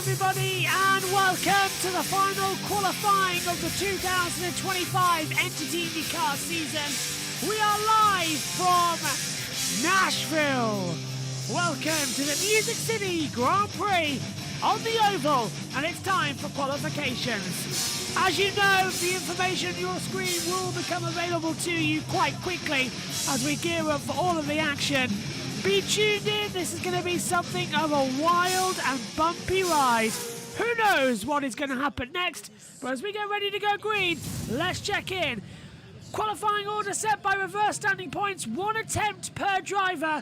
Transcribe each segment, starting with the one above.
everybody, and welcome to the final qualifying of the 2025 Entity INDYCAR season. We are live from Nashville. Welcome to the Music City Grand Prix on the Oval, and it's time for qualifications. As you know, the information on your screen will become available to you quite quickly as we gear up for all of the action. Be tuned in, this is going to be something of a wild and bumpy ride. Who knows what is going to happen next, but as we get ready to go green, let's check in. Qualifying order set by reverse standing points, 1 attempt per driver,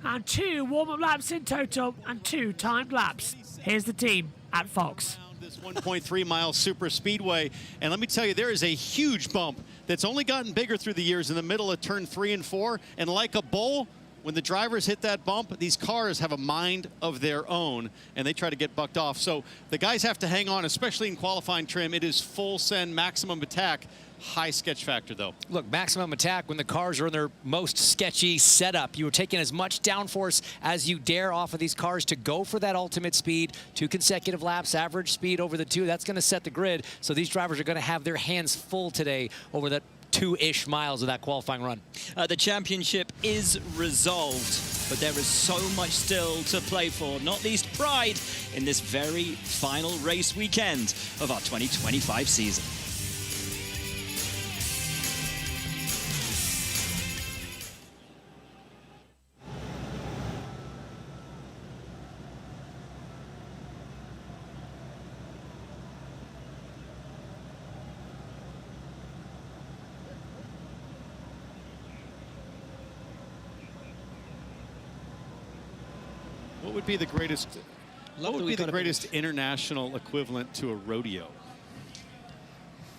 and 2 warm-up laps in total, and 2 timed laps. Here's the team at Fox. This 1.3 mile super speedway, and let me tell you, there is a huge bump that's only gotten bigger through the years in the middle of turn 3 and 4, and like a bull, when the drivers hit that bump, these cars have a mind of their own, and they try to get bucked off. So the guys have to hang on, especially in qualifying trim. It is full send, maximum attack. High sketch factor, though. Look, maximum attack when the cars are in their most sketchy setup. You are taking as much downforce as you dare off of these cars to go for that ultimate speed. 2 consecutive laps, average speed over the 2. That's going to set the grid. So these drivers are going to have their hands full today over that 2-ish miles of that qualifying run. The championship is resolved, but there is so much still to play for, not least pride in this very final race weekend of our 2025 season. What would be the greatest? What would be the greatest international equivalent to a rodeo?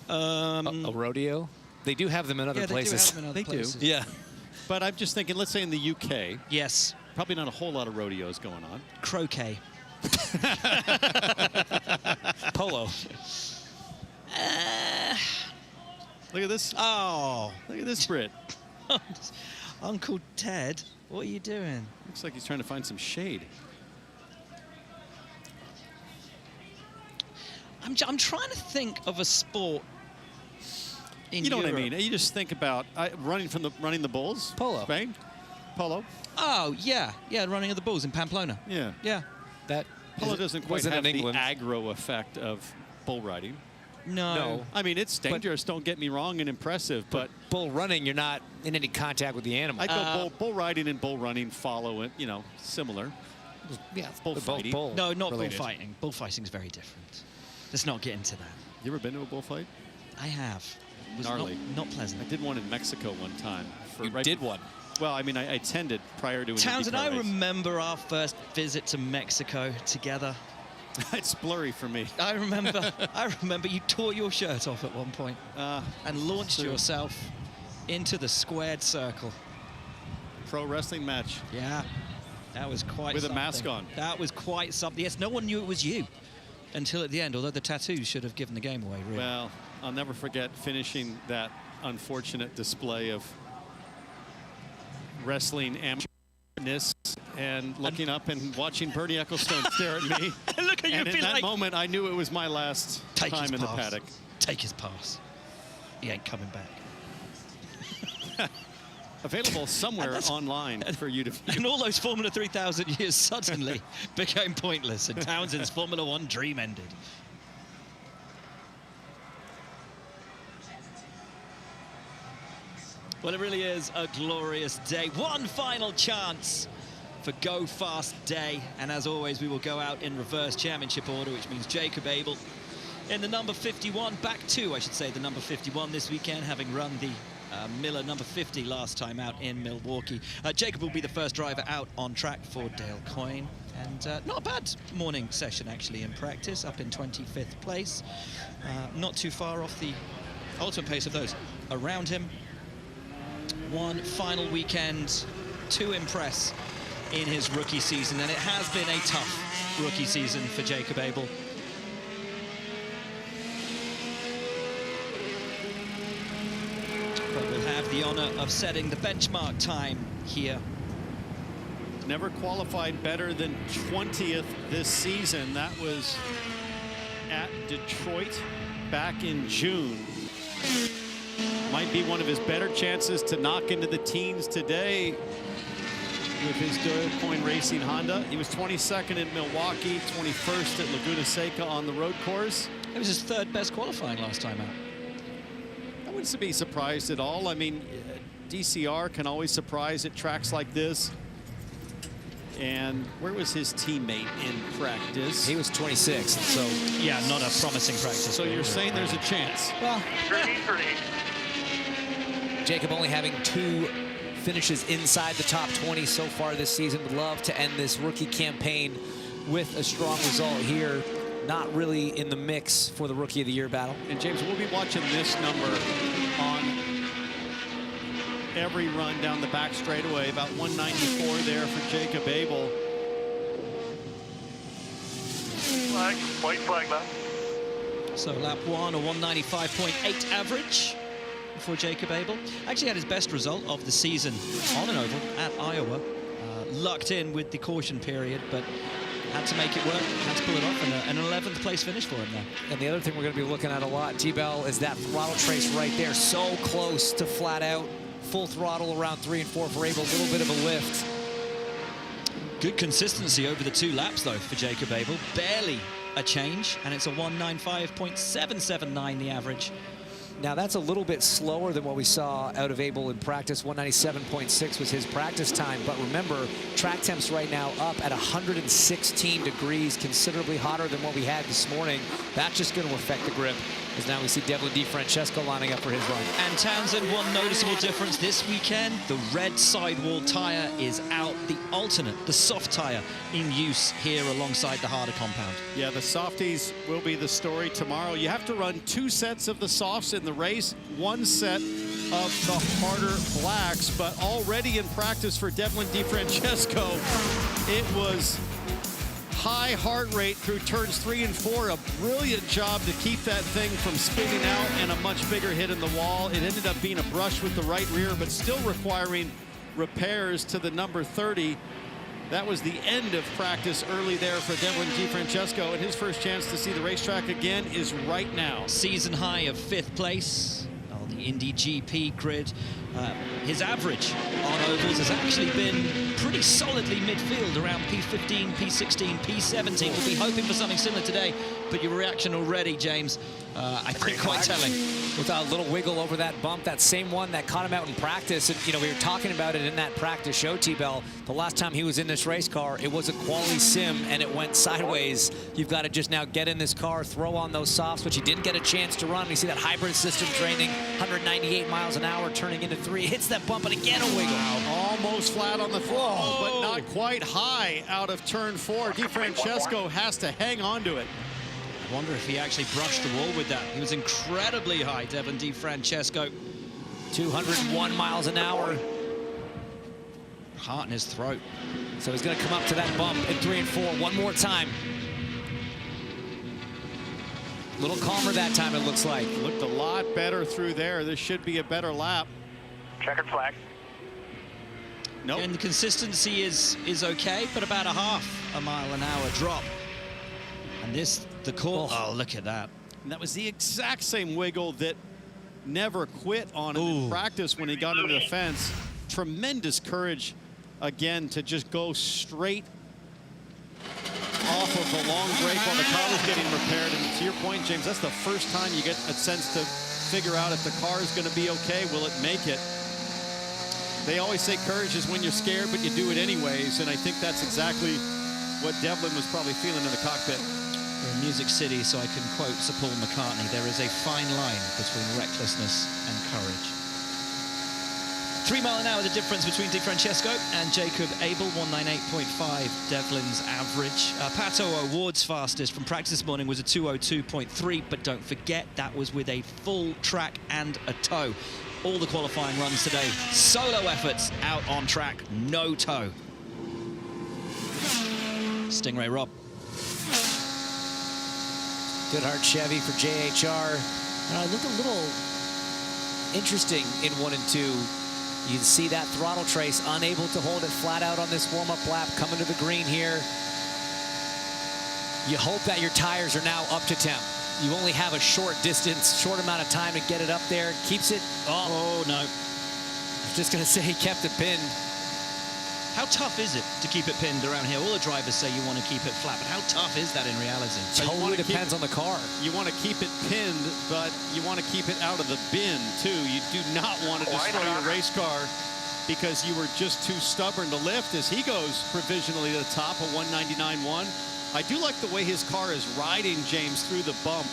A rodeo? They do have them in other places. They do. Yeah. But I'm just thinking, let's say in the UK. Yes. Probably not a whole lot of rodeos going on. Croquet. Polo. Look at this. Oh. Look at this Brit. Uncle Ted, what are you doing? Looks like he's trying to find some shade. I'm trying to think of a sport in You know Europe. what I mean? You just think about running the bulls. Polo. Spain. Polo. Oh, yeah. Yeah, running of the bulls in Pamplona. Yeah. Yeah. That Polo doesn't quite wasn't have in the England. aggro effect of bull riding. No. I mean, it's dangerous, don't get me wrong, and impressive, but bull running, you're not in any contact with the animal. I go bull riding and bull running follow it, you know, similar. Yeah, bullfighting. bull No, not related. bullfighting. Bullfighting is very different. Let's not get into that. You ever been to a bullfight? I have. It was Gnarly. not pleasant. I did one in Mexico one time. You did one? Well, I mean, I attended prior to an Townsend, IndyCar I race. remember our first visit to Mexico together. It's blurry for me. I remember you tore your shirt off at one point and launched yourself into the squared circle. Pro wrestling match. Yeah, that was quite With something. a mask on. That was quite something. Yes, no one knew it was you until at the end, although the tattoos should have given the game away, really. Well, I'll never forget finishing that unfortunate display of wrestling amateurness and looking up and watching Bernie Ecclestone stare at me. Look at you, And in be that like, moment, I knew it was my last Take time his in the pass. paddock. Take his pass. He ain't coming back. Available somewhere online for you to view. And all those Formula 3000 years suddenly became pointless, and Townsend's Formula 1 dream ended. Well, it really is a glorious day. One final chance for Go Fast Day. And as always, we will go out in reverse championship order, which means Jacob Abel in the number 51, back to, I should say, the number 51 this weekend, having run the Miller number 50 last time out in Milwaukee. Jacob will be the first driver out on track for Dale Coyne. And not a bad morning session, actually, in practice, up in 25th place. Not too far off the ultimate pace of those around him. One final weekend to impress in his rookie season, and it has been a tough rookie season for Jacob Abel. But we'll have the honour of setting the benchmark time here never qualified better than 20th this season. That was at Detroit back in June. Might be one of his better chances to knock into the teens today with his Dogecoin Racing Honda. He was 22nd in Milwaukee, 21st at Laguna Seca on the road course. It was his third best qualifying last time out. I wouldn't be surprised at all. I mean, DCR can always surprise at tracks like this. And where was his teammate in practice? He was 26th, so yeah, not a promising practice. So you're saying there's a chance? Well, Jacob only having 2 finishes inside the top 20 so far this season. Would love to end this rookie campaign with a strong result here. Not really in the mix for the Rookie of the Year battle. And James, we'll be watching this number on every run down the back straightaway. About 194 there for Jacob Abel. Flag, white flag now. so lap 1, a 195.8 average for Jacob Abel. Actually had his best result of the season on an oval at Iowa. Lucked in with the caution period, but had to make it work, had to pull it off, and an 11th place finish for him there. And the other thing we're going to be looking at a lot, T-Bell, is that throttle trace right there. So close to flat out. Full throttle around 3 and 4 for Abel. A little bit of a lift. Good consistency over the 2 laps, though, for Jacob Abel. Barely a change, and it's a 195.779, the average. Now, that's a little bit slower than what we saw out of Abel in practice. 197.6 was his practice time. But remember, track temps right now up at 116 degrees, considerably hotter than what we had this morning. That's just going to affect the grip, because now we see Devlin DiFrancesco lining up for his run. And Townsend, one noticeable difference this weekend, the red sidewall tire is out. The alternate, the soft tire, in use here alongside the harder compound. Yeah, the softies will be the story tomorrow. You have to run 2 sets of the softs in the race, 1 set of the harder blacks, but already in practice for Devlin DiFrancesco, it was high heart rate through turns 3 and 4. A brilliant job to keep that thing from spinning out and a much bigger hit in the wall. It ended up being a brush with the right rear, but still requiring repairs to the number 30. That was the end of practice early there for Devlin DiFrancesco, and his first chance to see the racetrack again is right now. Season high of 5th place on the Indy GP grid. His average on ovals has actually been pretty solidly midfield, around P15, P16, P17. We'll be hoping for something similar today, but your reaction already, James, I think quite telling. With a little wiggle over that bump, that same one that caught him out in practice. And, you know, we were talking about it in that practice show, T-Bell. The last time he was in this race car, it was a quali sim, and it went sideways. You've got to just now get in this car, throw on those softs, which he didn't get a chance to run. You see that hybrid system training, 198 miles an hour, turning into 3. Hits that bump, and again a wiggle. Almost flat on the floor, but not quite high out of turn 4. DiFrancesco has to hang on to it. I wonder if he actually brushed the wall with that. He was incredibly high, Devlin DiFrancesco. 201 miles an hour. Heart in his throat. So he's going to come up to that bump in 3 and 4 one more time. A little calmer that time, it looks like. Looked a lot better through there. This should be a better lap. Checkered flag. Nope. And the consistency is okay, but about a half a mile an hour drop. And this, the call, oh, look at that. And that was the exact same wiggle that never quit on him in practice when he got into the fence. Tremendous courage, again, to just go straight off of the long break while the car was getting repaired. And to your point, James, that's the first time you get a sense to figure out if the car is going to be okay. Will it make it? They always say courage is when you're scared, but you do it anyways. And I think that's exactly what Devlin was probably feeling in the cockpit. We're in Music City, so I can quote Sir Paul McCartney. There is a fine line between recklessness and courage. 3 mile an hour, the difference between DiFrancesco and Jacob Abel, 198.5, Devlin's average. Pato O'Ward's fastest from practice this morning was a 202.3, but don't forget that was with a full track and a tow. All the qualifying runs today, solo efforts out on track, no tow. Stingray Rob. Goodhart Chevy for JHR. Looked a little interesting in 1 and 2 You see that throttle trace, unable to hold it flat out on this warm-up lap, coming to the green here. You hope that your tires are now up to temp. You only have a short distance, short amount of time to get it up there. Keeps it. Oh no. I was just going to say he kept it pinned. How tough is it to keep it pinned around here? All the drivers say you want to keep it flat, but how tough is that in reality? Totally depends on the car. You want to keep it pinned, but you want to keep it out of the bin, too. You do not want to destroy your race car because you were just too stubborn to lift as he goes provisionally to the top of 199.1. I do like the way his car is riding, James, through the bump.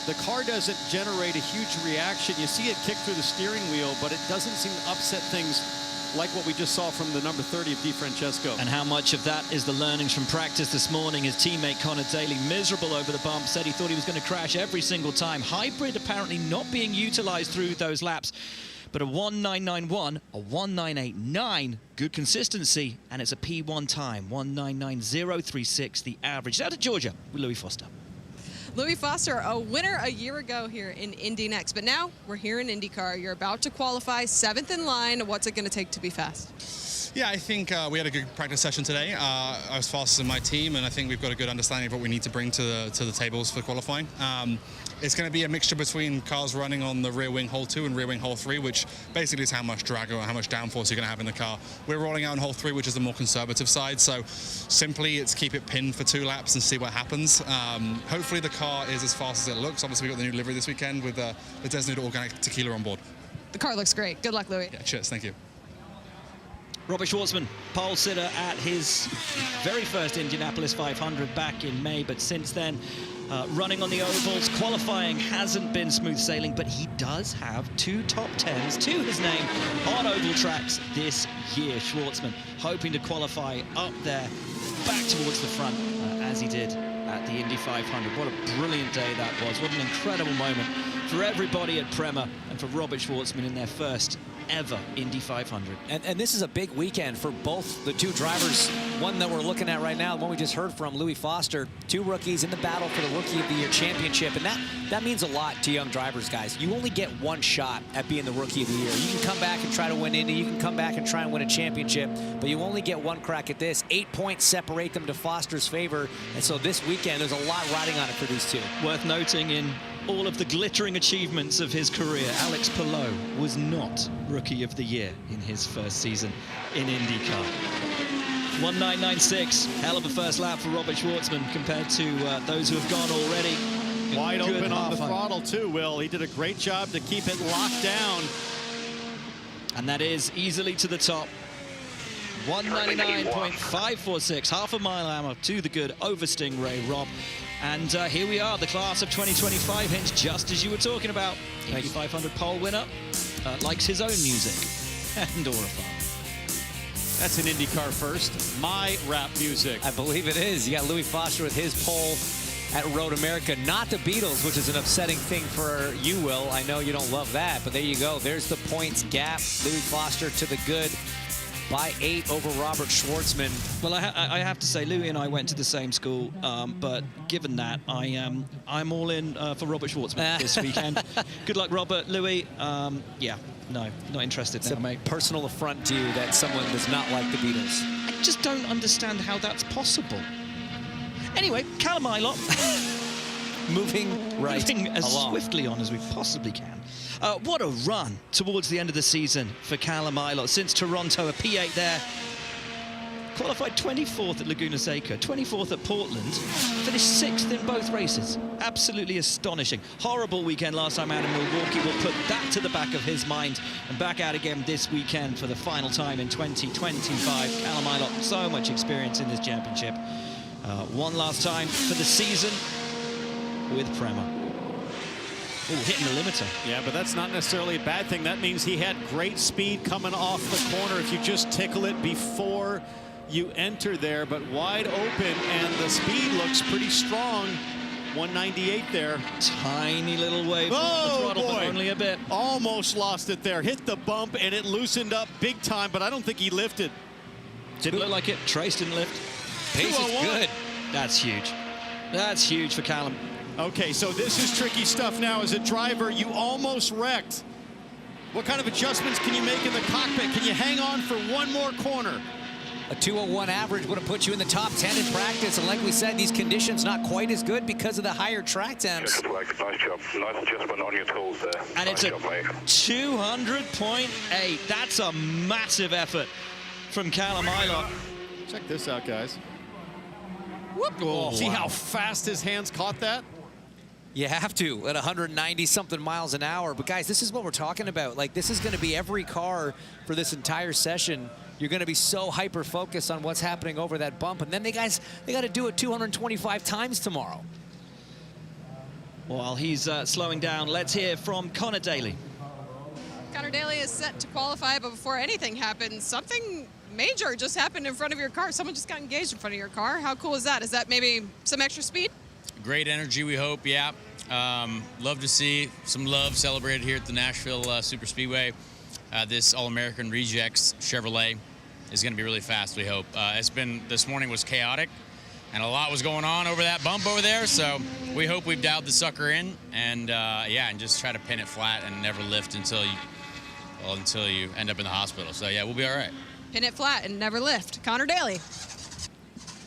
The car doesn't generate a huge reaction. You see it kick through the steering wheel, but it doesn't seem to upset things like what we just saw from the number 30 of DiFrancesco. And how much of that is the learnings from practice this morning? His teammate Connor Daly, miserable over the bump, said he thought he was going to crash every single time. Hybrid apparently not being utilized through those laps. But a 1991, a 1989, good consistency, and it's a P1 time, 199036, the average. Out of Georgia with Louis Foster. Louis Foster, a winner a year ago here in Indy Next, but now we're here in IndyCar. You're about to qualify, 7th in line. What's it going to take to be fast? Yeah, I think we had a good practice session today. I was fastest in my team, and I think we've got a good understanding of what we need to bring to the tables for qualifying. It's going to be a mixture between cars running on the rear wing hole 2 and rear wing hole 3, which basically is how much drag or how much downforce you're going to have in the car. We're rolling out in hole 3, which is the more conservative side, so simply it's keep it pinned for 2 laps and see what happens. Hopefully the car is as fast as it looks. Obviously we got the new livery this weekend with the designated organic tequila on board. The car looks great. Good luck, Louis. Yeah, cheers. Thank you. Robert Schwartzman, pole sitter at his very first Indianapolis 500 back in May, but since then, running on the ovals, qualifying hasn't been smooth sailing, but he does have 2 top 10s to his name on oval tracks this year. Schwartzman hoping to qualify up there, back towards the front, as he did at the Indy 500. What a brilliant day that was. What an incredible moment for everybody at Prema and for Robert Schwartzman in their first ever Indy 500. And this is a big weekend for both the 2 drivers. One that we're looking at right now, the one we just heard from, Louis Foster. 2 rookies in the battle for the Rookie of the Year championship. And that means a lot to young drivers, guys. You only get 1 shot at being the Rookie of the Year. You can come back and try to win Indy. You can come back and try and win a championship. But you only get 1 crack at this. 8 points separate them to Foster's favor. And so this weekend, there's a lot riding on it for these 2. Worth noting, in all of the glittering achievements of his career, Alex Palou was not Rookie of the Year in his first season in IndyCar. 1996, hell of a first lap for Robert Schwartzman compared to those who have gone already. Wide open on the throttle too, Will. He did a great job to keep it locked down. And that is easily to the top. 199.546, half a mile hour to the good over Stingray, Rob. And here we are, the class of 2025, hence just as you were talking about. Indy 500 pole winner, likes his own music, and Aura Farm. That's an IndyCar first, my rap music. I believe it is. You got Louis Foster with his pole at Road America, not the Beatles, which is an upsetting thing for you, Will. I know you don't love that, but there you go. There's the points gap. Louis Foster to the good by 8 over Robert Schwartzman. Well, I have to say, Louis and I went to the same school, but given that, I'm all in for Robert Schwartzman this weekend. Good luck, Robert. Louis, yeah, no, not interested now, mate. Personal affront to you that someone does not like the Beatles. I just don't understand how that's possible. Anyway, Callum Ilott. Moving as along. Swiftly on as we possibly can. What a run towards the end of the season for Callum Ilott. Since Toronto, a P8 there. Qualified 24th at Laguna Seca, 24th at Portland. Finished 6th in both races. Absolutely astonishing. Horrible weekend last time out in Milwaukee. We'll put that to the back of his mind and back out again this weekend for the final time in 2025. Callum Ilott, so much experience in this championship. One last time for the season with Prema. Oh, hitting the limiter. Yeah, but that's not necessarily a bad thing. That means he had great speed coming off the corner. If you just tickle it before you enter there, but wide open, and the speed looks pretty strong. 198 there. Tiny little wave. Oh, the throttle, boy. but only a bit. Almost lost it there. Hit the bump, and it loosened up big time, but I don't think he lifted. Didn't look like it. Trace didn't lift. Pace is good. That's huge. That's huge for Callum. Okay, so this is tricky stuff now. As a driver, you almost wrecked. What kind of adjustments can you make in the cockpit? Can you hang on for one more corner? A 201 average would have put you in the top 10 in practice. And like we said, these conditions not quite as good because of the higher track temps. Nice job. Nice adjustment on your tools there. And nice it's a job, mate. 200.8. That's a massive effort from Callum Ilott. Check this out, guys. Whoop. Oh, see how fast his hands caught that? You have to at 190-something miles an hour. But guys, this is what we're talking about. Like, this is going to be every car for this entire session. You're going to be so hyper-focused on what's happening over that bump. And then they got to do it 225 times tomorrow. While he's slowing down, let's hear from Connor Daly. Connor Daly is set to qualify, but before anything happens, something major just happened in front of your car. Someone just got engaged in front of your car. How cool is that? Is that maybe some extra speed? Great energy, we hope, yeah. Love to see some love celebrated here at the Nashville Super Speedway. This All-American Rejects Chevrolet is going to be really fast, we hope. This morning was chaotic, and a lot was going on over that bump over there, so we hope we've dialed the sucker in, and yeah, and just try to pin it flat and never lift until you end up in the hospital. So yeah, we'll be all right. Pin it flat and never lift. Connor Daly.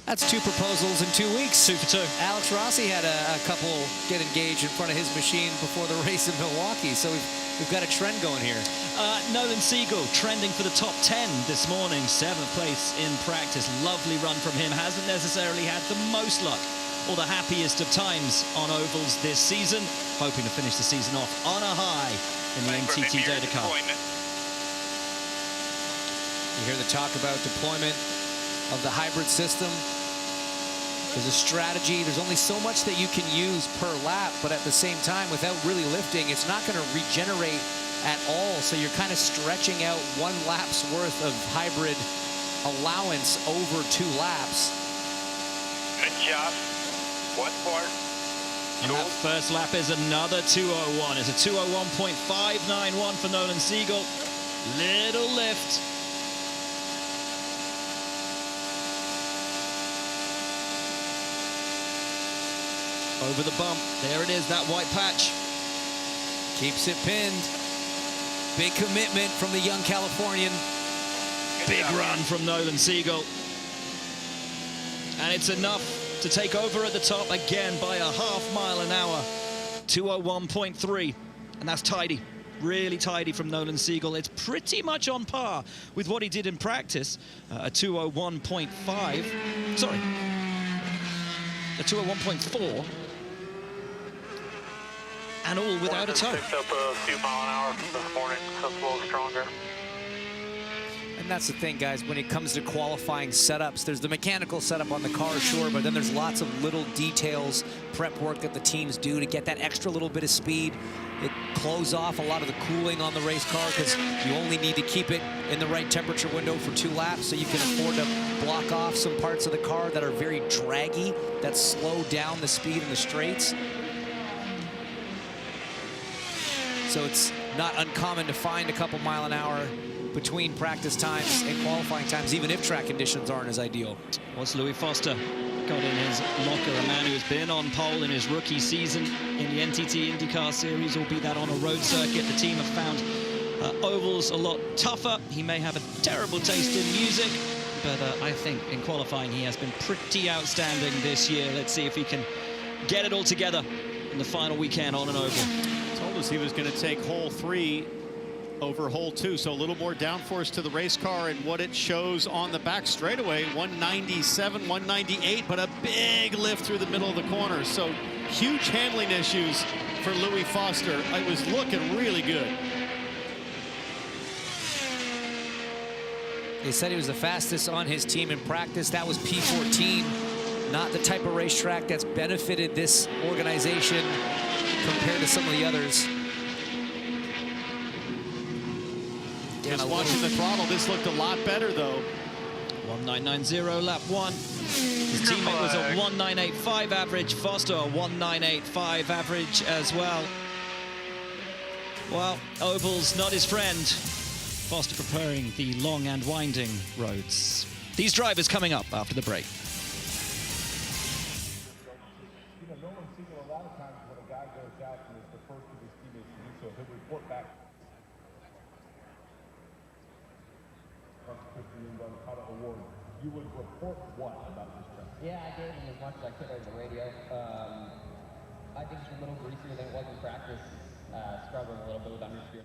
That's 2 proposals in 2 weeks. 2 for 2. Alex Rossi had a couple get engaged in front of his machine before the race in Milwaukee, so we've got a trend going here. Nolan Siegel trending for the top 10 this morning, 7th place in practice. Lovely run from him. Hasn't necessarily had the most luck or the happiest of times on ovals this season. Hoping to finish the season off on a high in the NTT Data Car. You hear the talk about deployment of the hybrid system. There's a strategy. There's only so much that you can use per lap, but at the same time, without really lifting, it's not going to regenerate at all. So you're kind of stretching out 1 lap's worth of hybrid allowance over 2 laps. Good job. One more. And that first lap is another 201. It's a 201.591 for Nolan Siegel. Little lift. Over the bump. There it is, that white patch. Keeps it pinned. Big commitment from the young Californian. Big run from Nolan Siegel. And it's enough to take over at the top again by a .5 mile an hour. 201.3. And that's tidy. Really tidy from Nolan Siegel. It's pretty much on par with what he did in practice. A 201.5. Sorry. A 201.4. And all without a toe. Picked up a few mile an hour this morning, so it's a little stronger. And that's the thing, guys, when it comes to qualifying setups, there's the mechanical setup on the car, sure, but then there's lots of little details, prep work that the teams do to get that extra little bit of speed. It close off a lot of the cooling on the race car because you only need to keep it in the right temperature window for 2 laps, so you can afford to block off some parts of the car that are very draggy, that slow down the speed in the straights. So it's not uncommon to find a couple mile an hour between practice times and qualifying times, even if track conditions aren't as ideal. What's Louis Foster got in his locker? A man who's been on pole in his rookie season in the NTT INDYCAR series, albeit that on a road circuit. The team have found ovals a lot tougher. He may have a terrible taste in music, but I think in qualifying he has been pretty outstanding this year. Let's see if he can get it all together in the final weekend on an oval. Told us he was going to take hole 3 over hole 2, so a little more downforce to the race car, and what it shows on the back straightaway, 197, 198, but a big lift through the middle of the corner. So huge handling issues for Louis Foster. It was looking really good. They said he was the fastest on his team in practice. That was P14, not the type of racetrack that's benefited this organization compared to some of the others. Just watching the throttle, this looked a lot better, though. 1990 lap 1. His teammate was a 1985 average. Foster a 1985 average as well. Well, oval's not his friend. Foster preparing the long and winding roads. These drivers coming up after the break. you would report what about this track? Yeah, I gave him as much as I could over the radio. I think it's a little greasier than it was in practice. Scrubbing a little bit with understeer.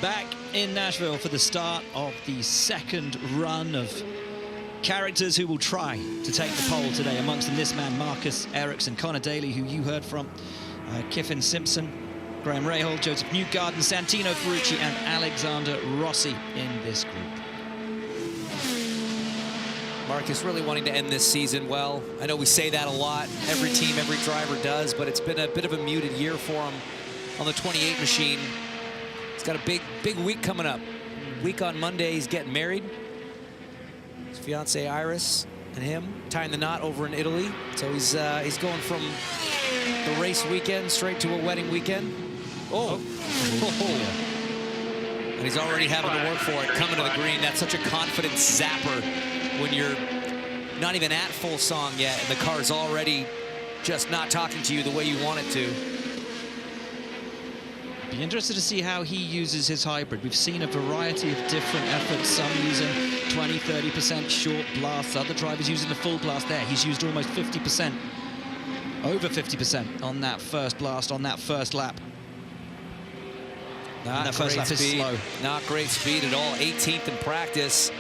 Back in Nashville for the start of the second run of characters who will try to take the pole today. Amongst them, this man, Marcus Ericsson, Connor Daly, who you heard from, Kiffin Simpson, Graham Rahal, Joseph Newgarden, Santino Ferrucci, and Alexander Rossi in this group. Marcus really wanting to end this season well. I know we say that a lot. Every team, every driver does, but it's been a bit of a muted year for him on the 28 machine. He's got a big week coming up. Week on Monday, he's getting married. His fiancée Iris and him tying the knot over in Italy. So he's going from the race weekend straight to a wedding weekend. Oh. And he's already having to work for it, coming to the green. That's such a confidence zapper when you're not even at full song yet, and the car's already just not talking to you the way you want it to. Be interested to see how he uses his hybrid. We've seen a variety of different efforts, some using 20-30% short blasts, other drivers using the full blast there. He's used almost 50%, over 50% on that first blast, on that first lap. That first lap is slow. Not great speed at all. 18th in practice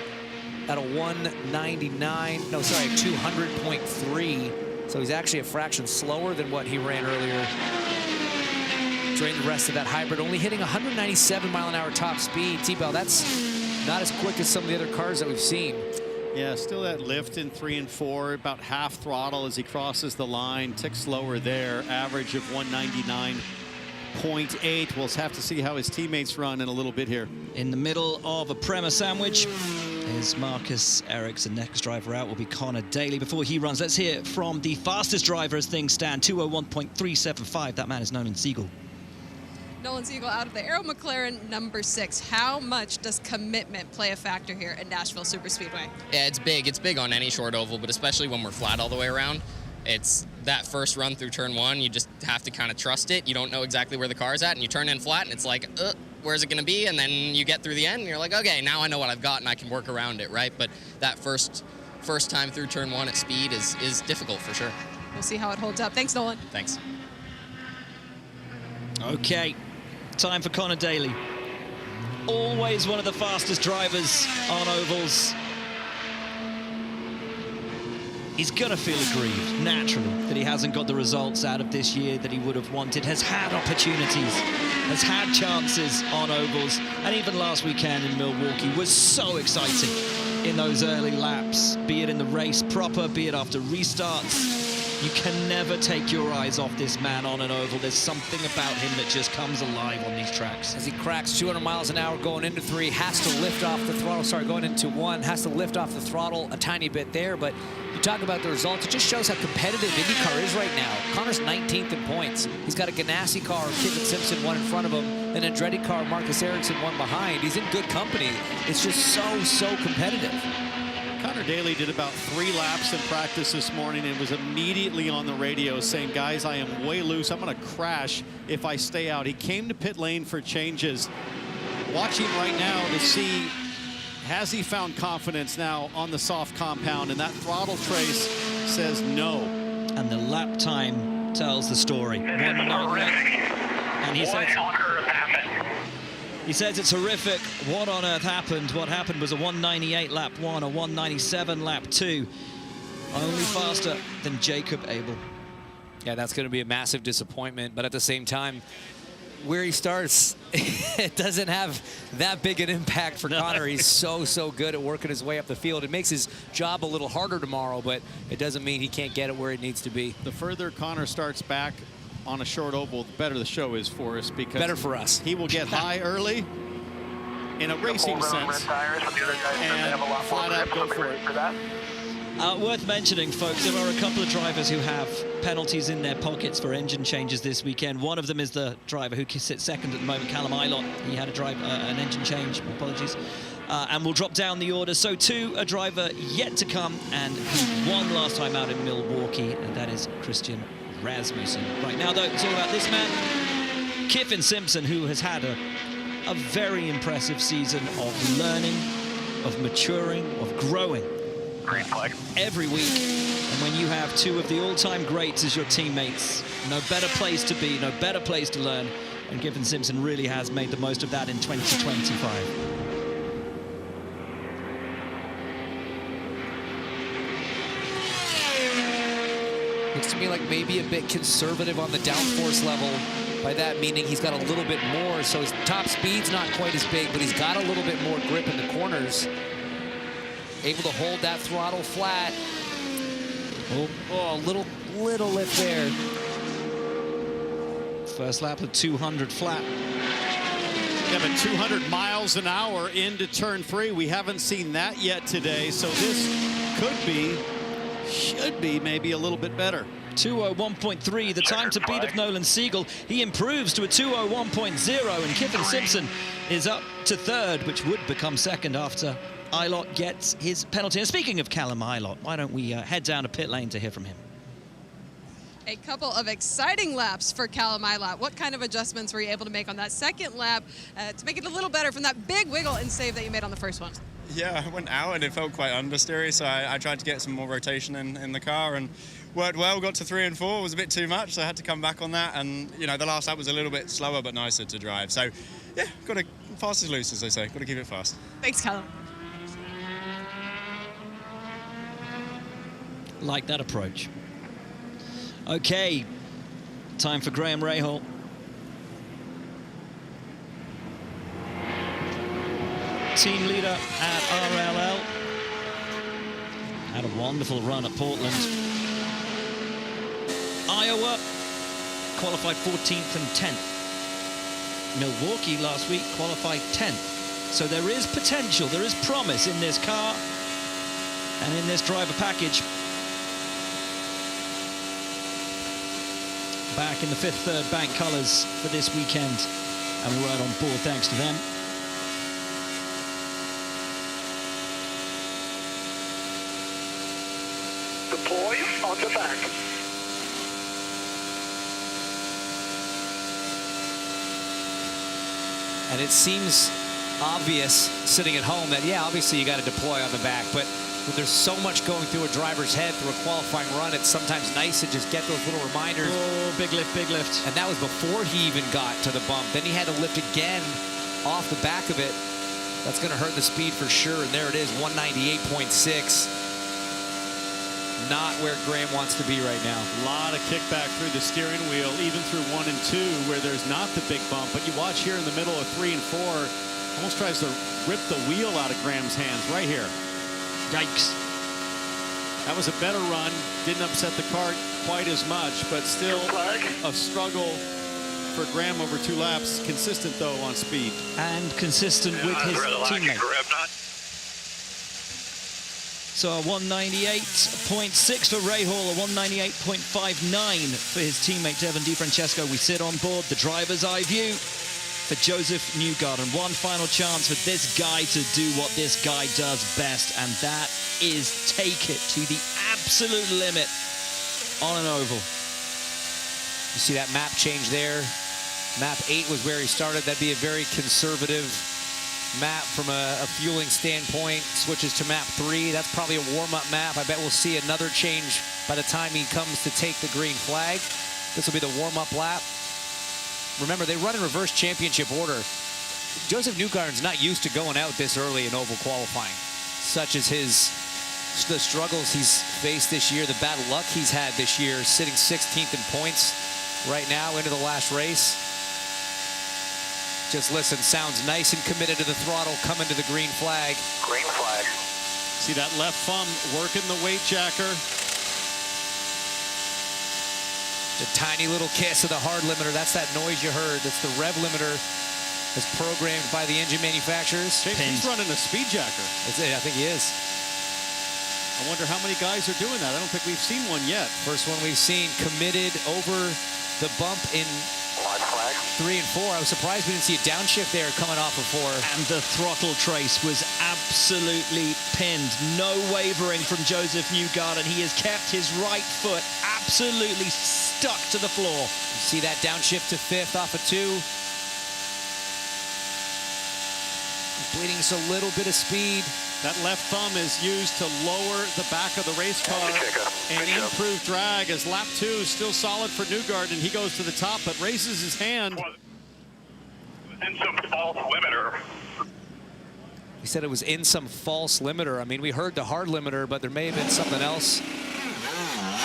at a 199, no, sorry, 200.3. So he's actually a fraction slower than what he ran earlier. During the rest of that hybrid, only hitting 197-mile-an-hour top speed. T-Bell, that's not as quick as some of the other cars that we've seen. Yeah, still that lift in 3 and 4, about half throttle as he crosses the line. Tick slower there, average of 199.8. We'll have to see how his teammates run in a little bit here. In the middle of a Prema sandwich is Marcus Ericsson. Next driver out will be Connor Daly. Before he runs, let's hear from the fastest driver as things stand, 201.375. That man is Nolan Siegel. Nolan Siegel out of the Aero McLaren number 6. How much does commitment play a factor here at Nashville Superspeedway? Yeah, it's big. It's big on any short oval, but especially when we're flat all the way around. It's that first run through turn 1, you just have to kind of trust it. You don't know exactly where the car's at, and you turn in flat, and it's like, where's it going to be? And then you get through the end, and you're like, okay, now I know what I've got, and I can work around it, right? But that first time through turn 1 at speed is difficult for sure. We'll see how it holds up. Thanks, Nolan. Thanks. Okay. Time for Connor Daly. Always one of the fastest drivers on ovals. He's gonna feel aggrieved, naturally, that he hasn't got the results out of this year that he would have wanted. Has had opportunities, has had chances on ovals, and even last weekend in Milwaukee was so exciting in those early laps, be it in the race proper, be it after restarts. You can never take your eyes off this man on an oval. There's something about him that just comes alive on these tracks. As he cracks 200 miles an hour going into 3, has to lift off the throttle. Sorry, going into 1, has to lift off the throttle a tiny bit there. But you talk about the results, it just shows how competitive IndyCar is right now. Connor's 19th in points. He's got a Ganassi car, Kevin Simpson, 1 in front of him, an Andretti car, Marcus Ericsson, 1 behind. He's in good company. It's just so competitive. Connor Daly did about 3 laps in practice this morning and was immediately on the radio saying, guys, I am way loose. I'm going to crash if I stay out. He came to pit lane for changes. Watching right now to see, has he found confidence now on the soft compound? And that throttle trace says no. And the lap time tells the story. And he says it's horrific. What on earth happened? What happened was a 198 lap 1, a 197 lap 2. Only faster than Jacob Abel. Yeah, that's going to be a massive disappointment. But at the same time, where he starts, it doesn't have that big an impact for Connor. He's so good at working his way up the field. It makes his job a little harder tomorrow, but it doesn't mean he can't get it where it needs to be. The further Connor starts back on a short oval, the better the show is for us, because better for us. He will get high early in a racing sense and flat out go for it. Worth mentioning, folks, there are a couple of drivers who have penalties in their pockets for engine changes this weekend. One of them is the driver who sits second at the moment, Callum Ilott. He had an engine change, apologies. And we'll drop down the order. So too, a driver yet to come and who won last time out in Milwaukee, and that is Christian Rasmussen. Right now, though, it's all about this man, Kevin Simpson, who has had a very impressive season of learning, of maturing, of growing every week. And when you have 2 of the all-time greats as your teammates, no better place to be, no better place to learn. And Kevin Simpson really has made the most of that in 2025. Looks to me like maybe a bit conservative on the downforce level. By that meaning he's got a little bit more, so his top speed's not quite as big, but he's got a little bit more grip in the corners. Able to hold that throttle flat. Oh, little lift there. First lap of 200 flat. Yeah, but 200 miles an hour into turn 3. We haven't seen that yet today, so this should be maybe a little bit better. 201.3, the time to beat of Nolan Siegel. He improves to a 201.0, and Kevin Simpson is up to 3rd, which would become 2nd after Ilott gets his penalty. And speaking of Callum Ilott, why don't we head down to pit lane to hear from him? A couple of exciting laps for Callum Ilott. What kind of adjustments were you able to make on that second lap to make it a little better from that big wiggle and save that you made on the first one? Yeah, I went out and it felt quite understeery, so I tried to get some more rotation in the car and worked well. Got to 3 and 4, it was a bit too much, so I had to come back on that. And you know, the last lap was a little bit slower but nicer to drive. So yeah, got to fast is loose, as they say. Got to keep it fast. Thanks, Callum. Like that approach. Okay, time for Graham Rahal. Team leader at RLL. Had a wonderful run at Portland. Iowa qualified 14th and 10th. Milwaukee last week qualified 10th. So there is potential, there is promise in this car and in this driver package. Back in the 5th, 3rd bank colours for this weekend, and we're right on board thanks to them. Deploy on the back. And it seems obvious sitting at home that, yeah, obviously you got to deploy on the back, but when there's so much going through a driver's head through a qualifying run, it's sometimes nice to just get those little reminders. Oh, big lift, big lift. And that was before he even got to the bump. Then he had to lift again off the back of it. That's going to hurt the speed for sure. And there it is, 198.6. Not where Graham wants to be right now. A lot of kickback through the steering wheel, even through 1 and 2, where there's not the big bump. But you watch here in the middle of 3 and 4, almost tries to rip the wheel out of Graham's hands right here. Yikes. That was a better run. Didn't upset the cart quite as much, but still a struggle for Graham over 2 laps. Consistent, though, on speed. And consistent with his teammate. So a 198.6 for Rahal, a 198.59 for his teammate Devon DiFrancesco. We sit on board the driver's eye view for Joseph Newgarden. One final chance for this guy to do what this guy does best, and that is take it to the absolute limit on an oval. You see that map change there. Map 8 was where he started. That'd be a very conservative map from a fueling standpoint. Switches to map 3. That's probably a warm-up map. I bet we'll see another change by the time he comes to take the green flag. This will be the warm-up lap. Remember, they run in reverse championship order. Joseph Newgarden's not used to going out this early in oval qualifying, such as the struggles he's faced this year, the bad luck he's had this year, sitting 16th in points right now into the last race. Just listen, sounds nice and committed to the throttle, coming to the green flag. Green flag. See that left thumb working the weight jacker. The tiny little kiss of the hard limiter. That's that noise you heard. That's the rev limiter that's programmed by the engine manufacturers. He's running a speed jacker. I think he is. I wonder how many guys are doing that. I don't think we've seen one yet. First one we've seen committed over the bump in 3 and 4. I was surprised we didn't see a downshift there coming off of 4. And the throttle trace was absolutely pinned. No wavering from Joseph Newgarden. He has kept his right foot absolutely stuck to the floor. You see that downshift to 5th off of 2. Bleeding just a little bit of speed. That left thumb is used to lower the back of the race car and improve drag, as lap 2 is still solid for Newgarden. He goes to the top, but raises his hand. In some false limiter. He said it was in some false limiter. I mean, we heard the hard limiter, but there may have been something else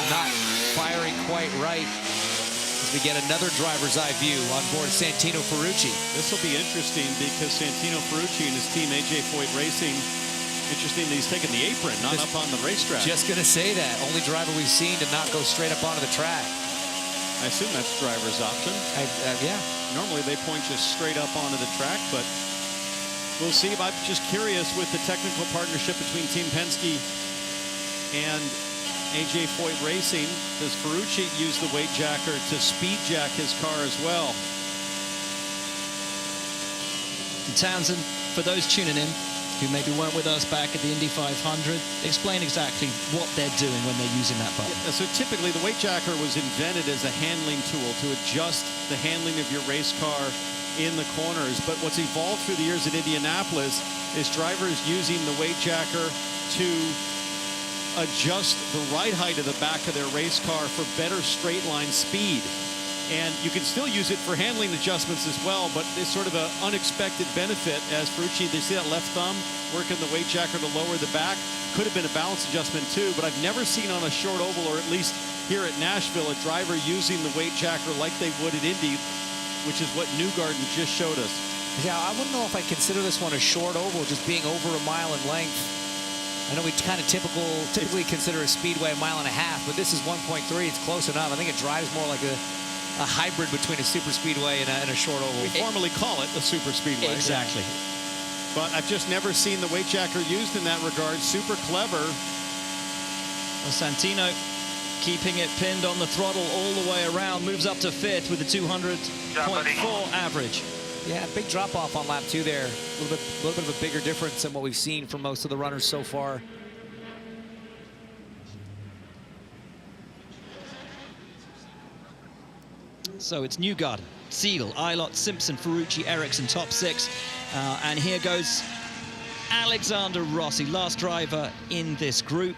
not firing quite right. As we get another driver's eye view on board Santino Ferrucci. This will be interesting because Santino Ferrucci and his team, AJ Foyt Racing, interesting that he's taking the apron, not up on the racetrack. Just going to say that. Only driver we've seen to not go straight up onto the track. I assume that's driver's option. Yeah. Normally they point you straight up onto the track, but we'll see. I'm just curious with the technical partnership between Team Penske and AJ Foyt Racing, does Ferrucci use the weight jacker to speed jack his car as well? Townsend, for those tuning in, who maybe weren't with us back at the Indy 500, explain exactly what they're doing when they're using that button. Yeah, so typically the weight jacker was invented as a handling tool to adjust the handling of your race car in the corners. But what's evolved through the years at Indianapolis is drivers using the weight jacker to adjust the ride height of the back of their race car for better straight line speed. And you can still use it for handling adjustments as well, but it's sort of an unexpected benefit as Ferrucci, they see that left thumb working the weight jacker to lower the back. Could have been a balance adjustment too, but I've never seen on a short oval, or at least here at Nashville, a driver using the weight jacker like they would at Indy, which is what Newgarden just showed us. Yeah, I wouldn't know if I consider this one a short oval, just being over a mile in length. I know we kind of typically consider a speedway a mile and a half, but this is 1.3. It's close enough. I think it drives more like a hybrid between a super speedway and a short oval. We formally call it a super speedway. Exactly. But I've just never seen the weight jacker used in that regard. Super clever. Well, Santino keeping it pinned on the throttle all the way around, moves up to 5th with a 200.4 average. Yeah, big drop off on lap 2 there. A little bit of a bigger difference than what we've seen from most of the runners so far. So it's Newgarden, Siegel, Eilert, Simpson, Ferrucci, Ericsson, top 6. And here goes Alexander Rossi, last driver in this group.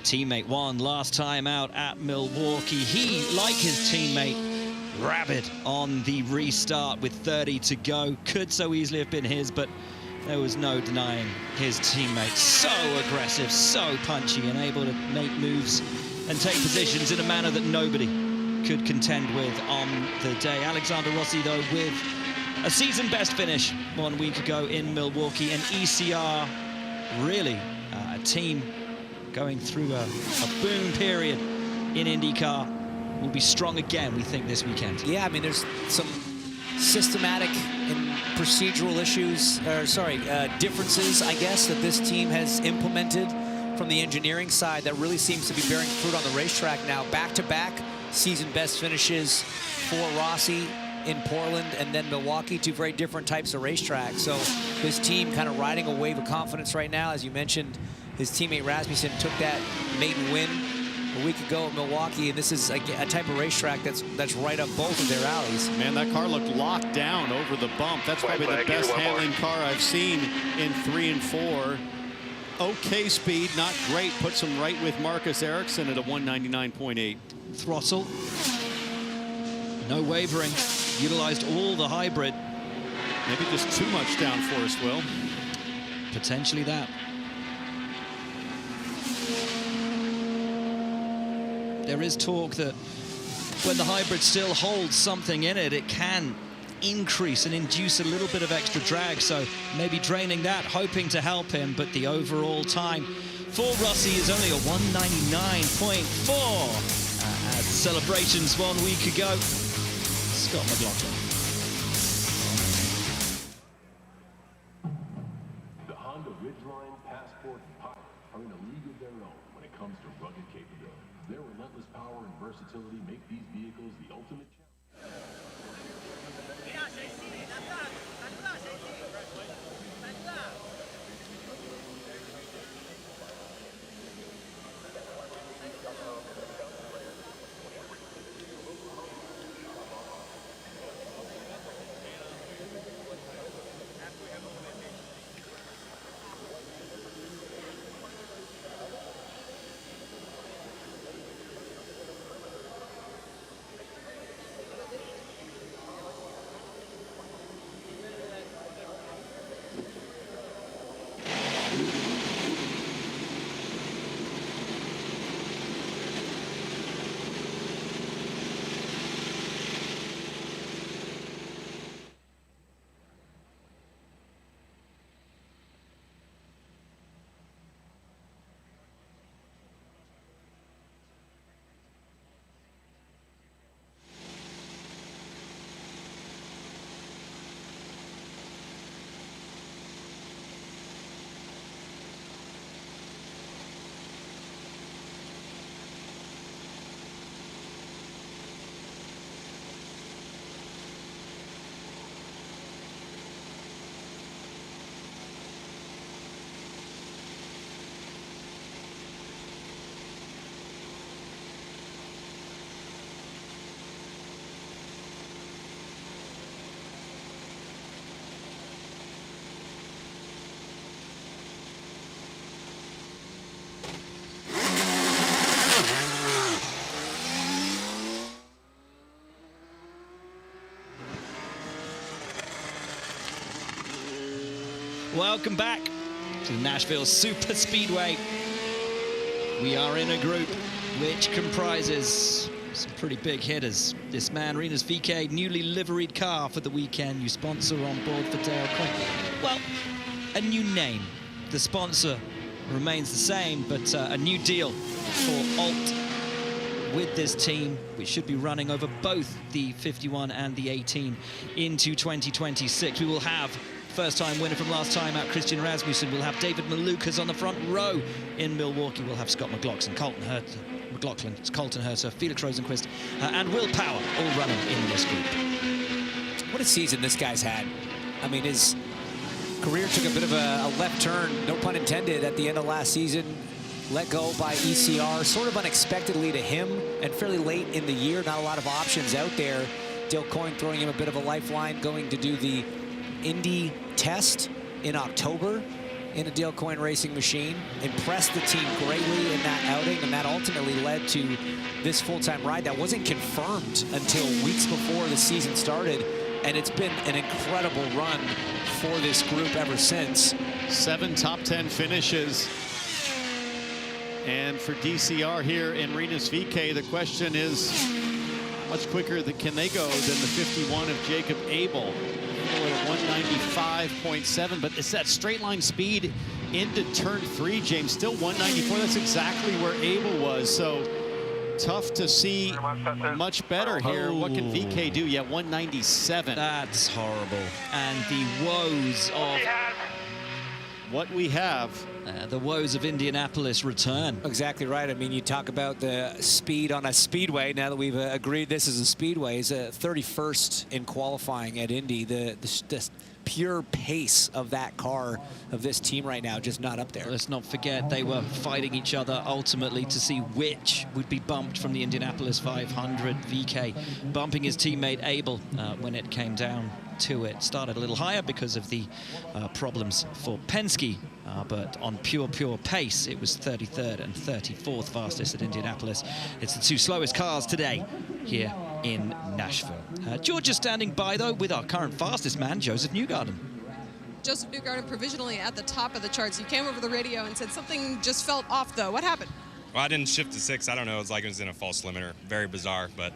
Teammate won last time out at Milwaukee. He, like his teammate, rabid on the restart with 30 to go. Could so easily have been his, but there was no denying his teammate. So aggressive, so punchy, and able to make moves and take positions in a manner that nobody could contend with on the day. Alexander Rossi, though, with a season best finish 1 week ago in Milwaukee, and ECR really a team going through a boom period in IndyCar, will be strong again, we think, this weekend. Yeah, I mean, there's some systematic and procedural issues, or sorry, differences, I guess, that this team has implemented from the engineering side that really seems to be bearing fruit on the racetrack now. Back-to-back season best finishes for Rossi in Portland and then Milwaukee, two very different types of racetracks. So this team kind of riding a wave of confidence right now. As you mentioned, his teammate Rasmussen took that maiden win a week ago at Milwaukee, and this is a type of racetrack that's right up both of their alleys. Man, that car looked locked down over the bump. That's probably the best handling car I've seen in 3 and 4. Okay speed, not great. Puts him right with Marcus Ericsson at a 199.8. Throttle, no wavering, utilized all the hybrid. Maybe just too much downforce, Will. Potentially that. There is talk that when the hybrid still holds something in it, it can increase and induce a little bit of extra drag, so maybe draining that, hoping to help him, but the overall time for Rossi is only a 199.4 at celebrations 1 week ago. Scott McLaughlin. The Honda Ridgeline Passport Pilot are in a league of their own when it comes to rugged capability. Their relentless power and versatility make these vehicles the ultimate challenge. Welcome back to the Nashville Super Speedway. We are in a group which comprises some pretty big hitters. This man, Rinus VeeKay, newly liveried car for the weekend. You sponsor on board for Dale Coyne. Well, a new name. The sponsor remains the same, but a new deal for Alt with this team, which should be running over both the 51 and the 18 into 2026. We will have first-time winner from last time out, Christian Rasmussen. We'll have David Malukas on the front row in Milwaukee. We'll have Scott McLaughlin, Colton Herter, Felix Rosenquist, and Will Power all running in this group. What a season this guy's had. I mean, his career took a bit of a left turn, no pun intended, at the end of last season. Let go by ECR, sort of unexpectedly to him, and fairly late in the year. Not a lot of options out there. Dale Coyne throwing him a bit of a lifeline, going to do the Indy test in October in a Dale Coyne racing machine. Impressed the team greatly in that outing, and that ultimately led to this full-time ride that wasn't confirmed until weeks before the season started, and it's been an incredible run for this group ever since. 7 top 10 finishes. And for DCR here in Rinus VeeKay, the question is, how much quicker can they go than the 51 of Jacob Abel? At 195.7, but it's that straight line speed into turn 3, James, still 194. That's exactly where Abel was. So tough to see much better here. What can VK do? Yeah, 197. That's horrible. And the woes of what we have. The woes of Indianapolis return. Exactly right. I mean, you talk about the speed on a speedway. Now that we've agreed this is a speedway, is 31st in qualifying at Indy. The pure pace of that car, of this team right now, just not up there. Let's not forget they were fighting each other ultimately to see which would be bumped from the Indianapolis 500. VK bumping his teammate Abel when it came down to it. Started a little higher because of the problems for Penske, but on pure pace, it was 33rd and 34th fastest at Indianapolis. It's the two slowest cars today here in Nashville. George is standing by, though, with our current fastest man, Joseph Newgarden. Joseph Newgarden provisionally at the top of the charts. You came over the radio and said something just felt off, though. What happened? Well, I didn't shift to 6. I don't know. It was like it was in a false limiter. Very bizarre, but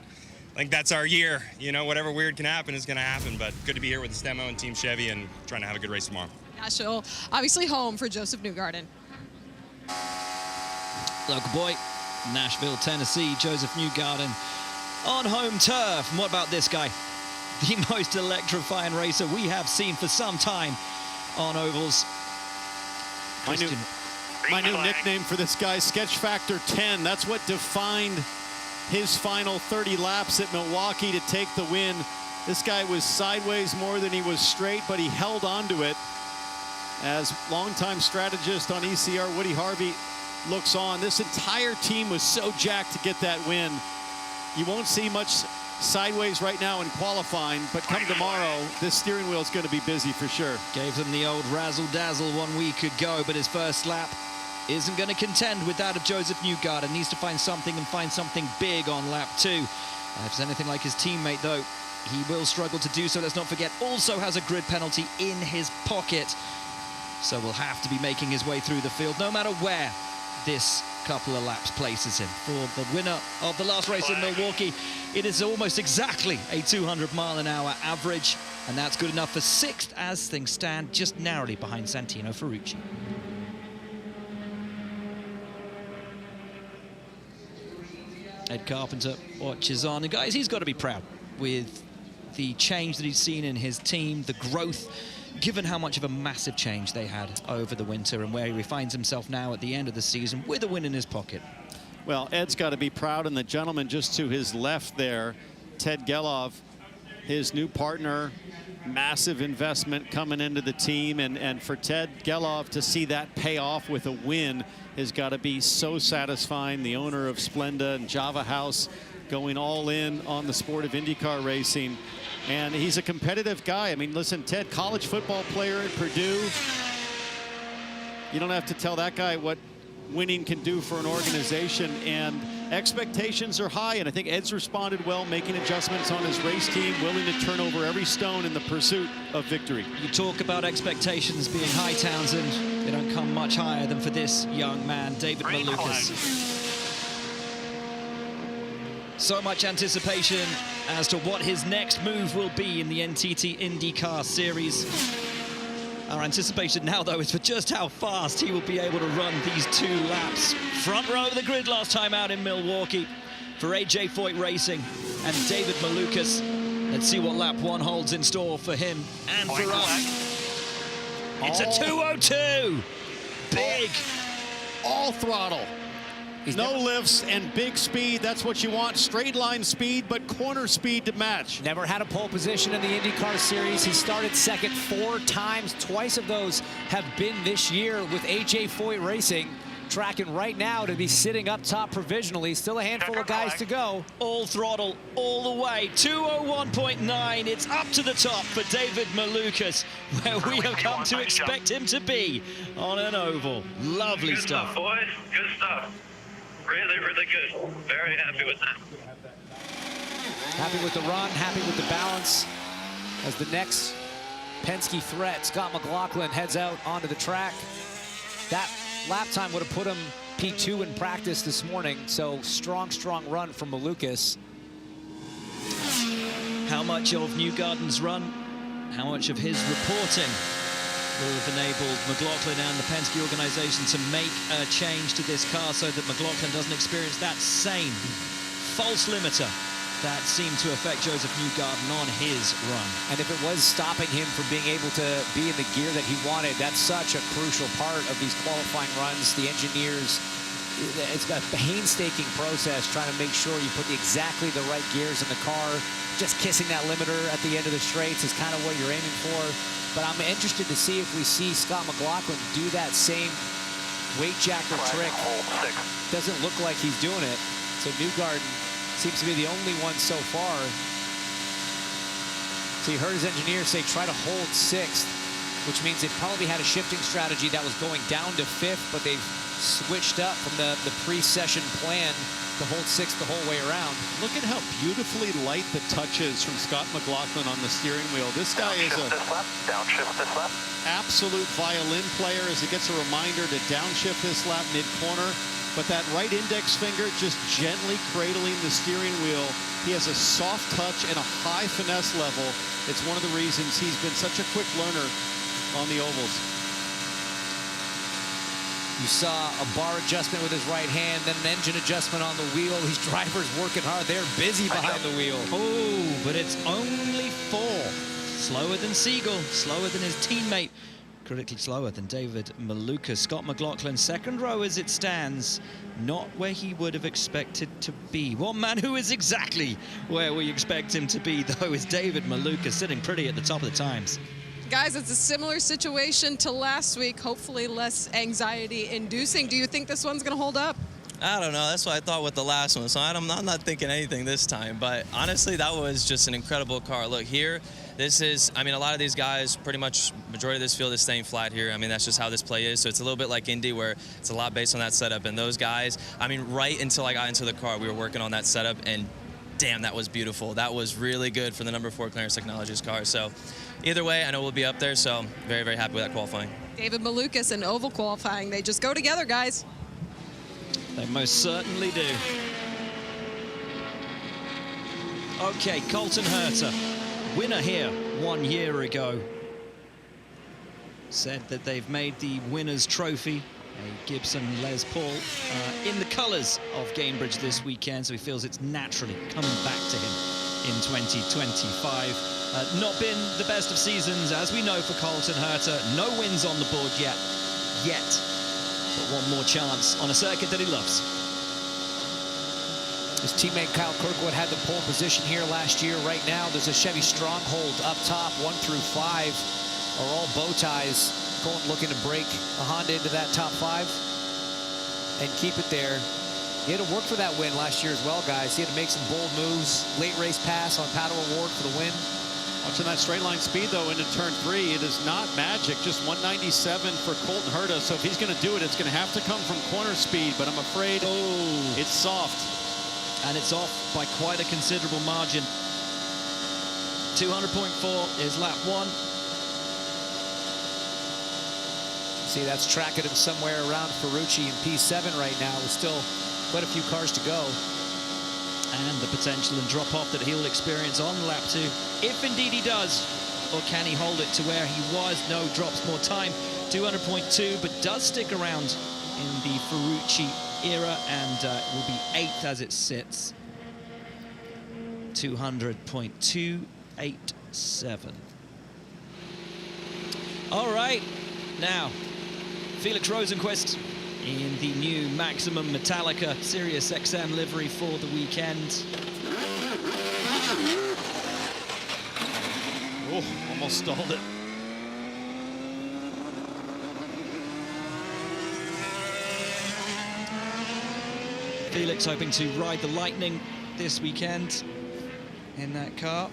I think that's our year. You know, whatever weird can happen is going to happen, but good to be here with the Stemo and Team Chevy and trying to have a good race tomorrow. Nashville, obviously home for Joseph Newgarden. Local boy, Nashville, Tennessee, Joseph Newgarden on home turf. And what about this guy? The most electrifying racer we have seen for some time on ovals. My new nickname for this guy, Sketch Factor 10. That's what defined his final 30 laps at Milwaukee to take the win. This guy was sideways more than he was straight, but he held on to it. As longtime strategist on ECR, Woody Harvey looks on. This entire team was so jacked to get that win. You won't see much sideways right now in qualifying, but come tomorrow, this steering wheel is going to be busy for sure. Gave them the old razzle-dazzle 1 week ago, but his first lap isn't going to contend with that of Joseph Newgarden. Needs to find something and find something big on lap 2. If it's anything like his teammate, though, he will struggle to do so. Let's not forget, also has a grid penalty in his pocket. So will have to be making his way through the field, no matter where this couple of laps places him. For the winner of the last race in Milwaukee, it is almost exactly a 200-mile-an-hour average, and that's good enough for 6th as things stand, just narrowly behind Santino Ferrucci. Ed Carpenter watches on, and guys, he's got to be proud with the change that he's seen in his team, the growth, given how much of a massive change they had over the winter and where he finds himself now at the end of the season with a win in his pocket. Well, Ed's got to be proud, and the gentleman just to his left there, Ted Gelov, his new partner, massive investment coming into the team, and for Ted Gelov to see that pay off with a win has got to be so satisfying. The owner of Splenda and Java House going all in on the sport of IndyCar racing. And he's a competitive guy. I mean, listen, Ted, college football player at Purdue. You don't have to tell that guy what winning can do for an organization. And expectations are high. And I think Ed's responded well, making adjustments on his race team, willing to turn over every stone in the pursuit of victory. You talk about expectations being high, Townsend. They don't come much higher than for this young man, David Malukas. So much anticipation as to what his next move will be in the NTT IndyCar Series. Our anticipation now, though, is for just how fast he will be able to run these 2 laps. Front row of the grid last time out in Milwaukee for AJ Foyt Racing and David Malukas. Let's see what lap 1 holds in store for him and for us. It's a 2:02. Big. All throttle. No lifts and big speed. That's what you want. Straight line speed, but corner speed to match. Never had a pole position in the IndyCar Series. He started second 4 times. Twice of those have been this year with AJ Foyt Racing. Tracking right now to be sitting up top provisionally. Still a handful of guys to go. All throttle, all the way. 2:01.9. It's up to the top for David Malukas, where we have come to expect him to be on an oval. Lovely Good stuff. Boys. Good stuff. Really, really good. Very happy with that. Happy with the run, happy with the balance. As the next Penske threat, Scott McLaughlin, heads out onto the track. That lap time would have put him P2 in practice this morning, so strong run from Malukas. How much of Newgarden's run, how much of his reporting will have enabled McLaughlin and the Penske organization to make a change to this car so that McLaughlin doesn't experience that same false limiter that seemed to affect Joseph Newgarden on his run. And if it was stopping him from being able to be in the gear that he wanted, that's such a crucial part of these qualifying runs. The engineers, it's got a painstaking process trying to make sure you put exactly the right gears in the car. Just kissing that limiter at the end of the straights is kind of what you're aiming for. But I'm interested to see if we see Scott McLaughlin do that same weight jacker trick. Doesn't look like he's doing it. So Newgarden seems to be the only one so far. So you heard his engineer say try to hold 6th, which means they probably had a shifting strategy that was going down to 5th, but they've switched up from the pre-session plan to hold 6th the whole way around. Look at how beautifully light the touch is from Scott McLaughlin on the steering wheel. This guy is a Downshift this lap. absolute violin player as he gets a reminder to downshift this lap mid-corner. But that right index finger just gently cradling the steering wheel. He has a soft touch and a high finesse level. It's one of the reasons he's been such a quick learner on the ovals. You saw a bar adjustment with his right hand, then an engine adjustment on the wheel. These drivers working hard. They're busy behind the wheel. Oh, but it's only 4. Slower than Siegel, slower than his teammate. Critically slower than David Maluka. Scott McLaughlin, second row as it stands. Not where he would have expected to be. One man who is exactly where we expect him to be, though, is David Maluka, sitting pretty at the top of the times. Guys, it's a similar situation to last week, hopefully less anxiety-inducing. Do you think this one's going to hold up? I don't know. That's what I thought with the last one. So I'm not thinking anything this time. But honestly, that was just an incredible car. Look, here, this is, I mean, a lot of these guys, pretty much majority of this field is staying flat here. I mean, that's just how this play is. So it's a little bit like Indy, where it's a lot based on that setup. And those guys, I mean, right until I got into the car, we were working on that setup. And damn, that was beautiful. That was really good for the number 4 Clarence Technologies car. So either way, I know we'll be up there. So very, very happy with that qualifying. David Malukas and oval qualifying, they just go together, guys. They most certainly do. Okay, Colton Herta, winner here 1 year ago. Said that they've made the winner's trophy, a Gibson Les Paul, in the colours of Gamebridge this weekend, so he feels it's naturally coming back to him in 2025. Not been the best of seasons, as we know, for Colton Herta. No wins on the board yet. But one more chance on a circuit that he loves. His teammate Kyle Kirkwood had the pole position here last year. Right now, there's a Chevy Stronghold up top. 1 through 5 are all bow ties. Colton looking to break a Honda into that top 5 and keep it there. He had to work for that win last year as well, guys. He had to make some bold moves. Late race pass on Paddle Award for the win. Watching that straight line speed, though, into turn 3, it is not magic. Just 197 for Colton Herta. So if he's going to do it, it's going to have to come from corner speed. But I'm afraid it's soft. And it's off by quite a considerable margin. 200.4 is lap 1. See, that's tracking him somewhere around Ferrucci in P7 right now. There's still quite a few cars to go. And the potential and drop-off that he'll experience on lap 2, if indeed he does. Or can he hold it to where he was? No, drops more time. 200.2, but does stick around in the Ferrucci era and will be 8th as it sits. 200.287. All right, now, Felix Rosenquist in the new Maximum Metallica Sirius XM livery for the weekend. Oh, almost stalled it. Felix hoping to ride the Lightning this weekend in that car.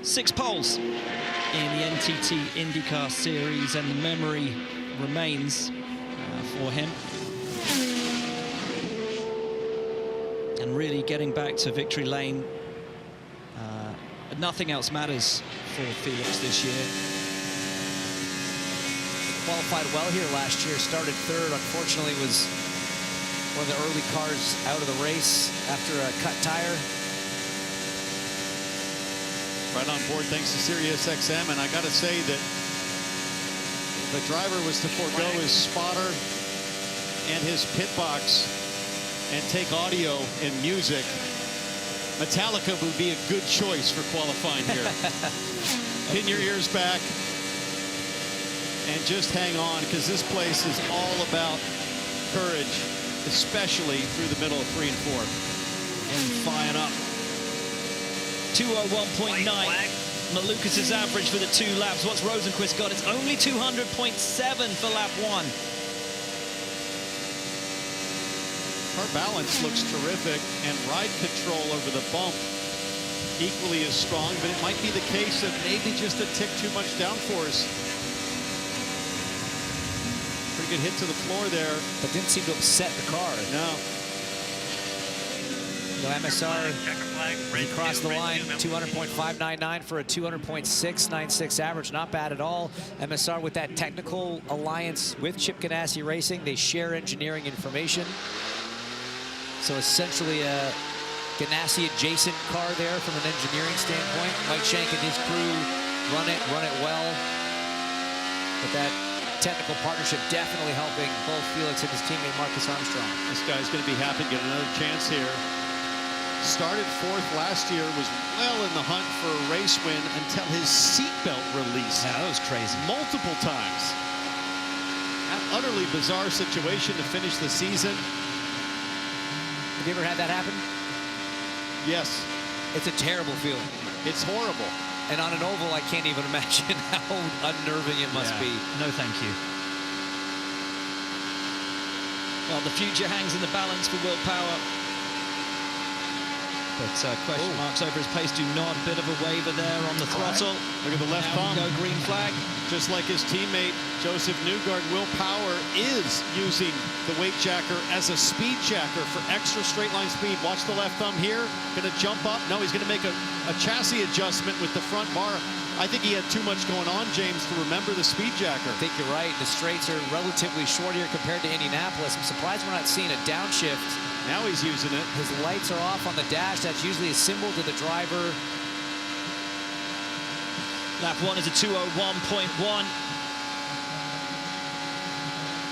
Six poles in the NTT INDYCAR series, and the memory remains for him. And really getting back to victory lane. Nothing else matters for Felix this year. Qualified well here last year, started 3rd. Unfortunately, was one of the early cars out of the race after a cut tire. Right on board thanks to SiriusXM, and I got to say that the driver was to forego his spotter and his pit box and take audio and music. Metallica would be a good choice for qualifying here. Pin your ears back and just hang on, because this place is all about courage, especially through the middle of 3 and 4. And fired up. 201.9. Malukas' average for the 2 laps. What's Rosenquist got? It's only 200.7 for lap 1. Car balance looks terrific, and ride control over the bump equally as strong, but it might be the case of maybe just a tick too much downforce. Pretty good hit to the floor there. But didn't seem to upset the car. No. No, MSR, he crossed the line, 200.599 for a 200.696 average. Not bad at all. MSR with that technical alliance with Chip Ganassi Racing. They share engineering information. So essentially a Ganassi adjacent car there from an engineering standpoint. Mike Shank and his crew run it well. But that technical partnership definitely helping both Felix and his teammate Marcus Armstrong. This guy's going to be happy to get another chance here. Started 4th last year, was well in the hunt for a race win until his seatbelt released. Yeah, that was crazy. Multiple times. An utterly bizarre situation to finish the season. Have you ever had that happen? Yes. It's a terrible feeling. It's horrible. And on an oval, I can't even imagine how unnerving it must be. No, thank you. Well, the future hangs in the balance for Will Power. But question marks over his pace do not. Bit of a waiver there on the throttle. Look at the left bump. Go green flag. Just like his teammate, Joseph Newgard, Will Power is using the weight jacker as a speed jacker for extra straight line speed. Watch the left thumb here. Going to jump up. No, he's going to make a chassis adjustment with the front bar. I think he had too much going on, James, to remember the speed jacker. I think you're right. The straights are relatively short here compared to Indianapolis. I'm surprised we're not seeing a downshift. Now he's using it. His lights are off on the dash. That's usually a symbol to the driver. Lap 1 is a 201.1.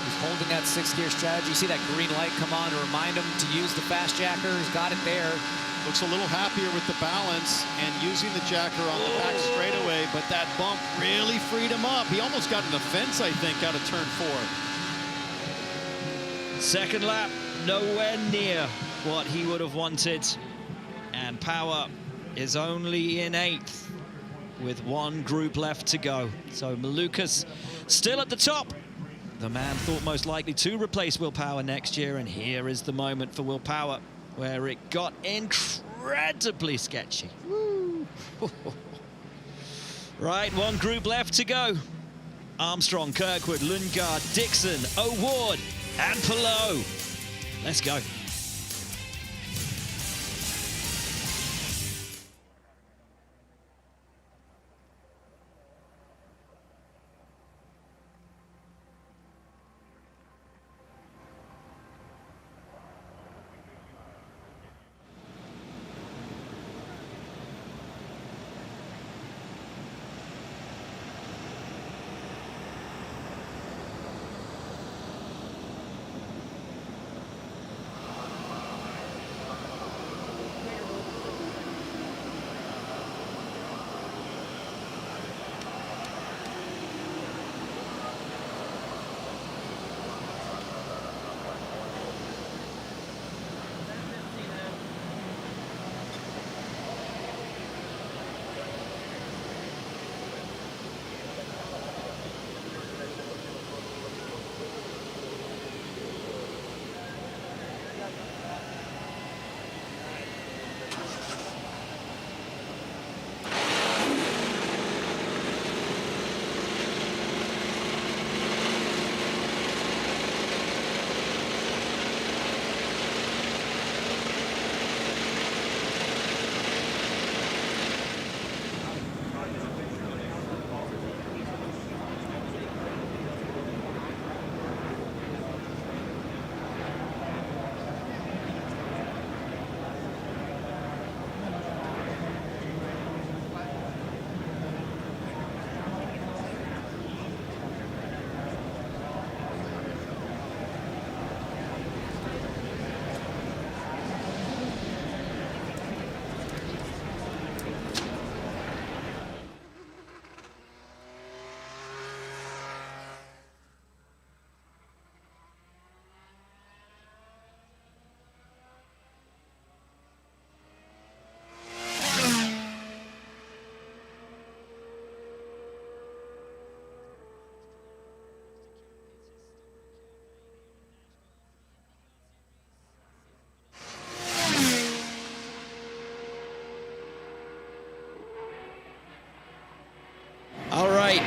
He's holding that 6-gear strategy. You see that green light come on to remind him to use the fast jacker. He's got it there. Looks a little happier with the balance and using the jacker on the back straightaway, but that bump really freed him up. He almost got in the fence, I think, out of turn 4. Second lap, nowhere near what he would have wanted. And Power is only in 8th with 1 group left to go. So Malukas still at the top. The man thought most likely to replace Will Power next year, and here is the moment for Will Power where it got incredibly sketchy. Woo. Right, 1 group left to go. Armstrong, Kirkwood, Lundgaard, Dixon, O'Ward, and Palou. Let's go.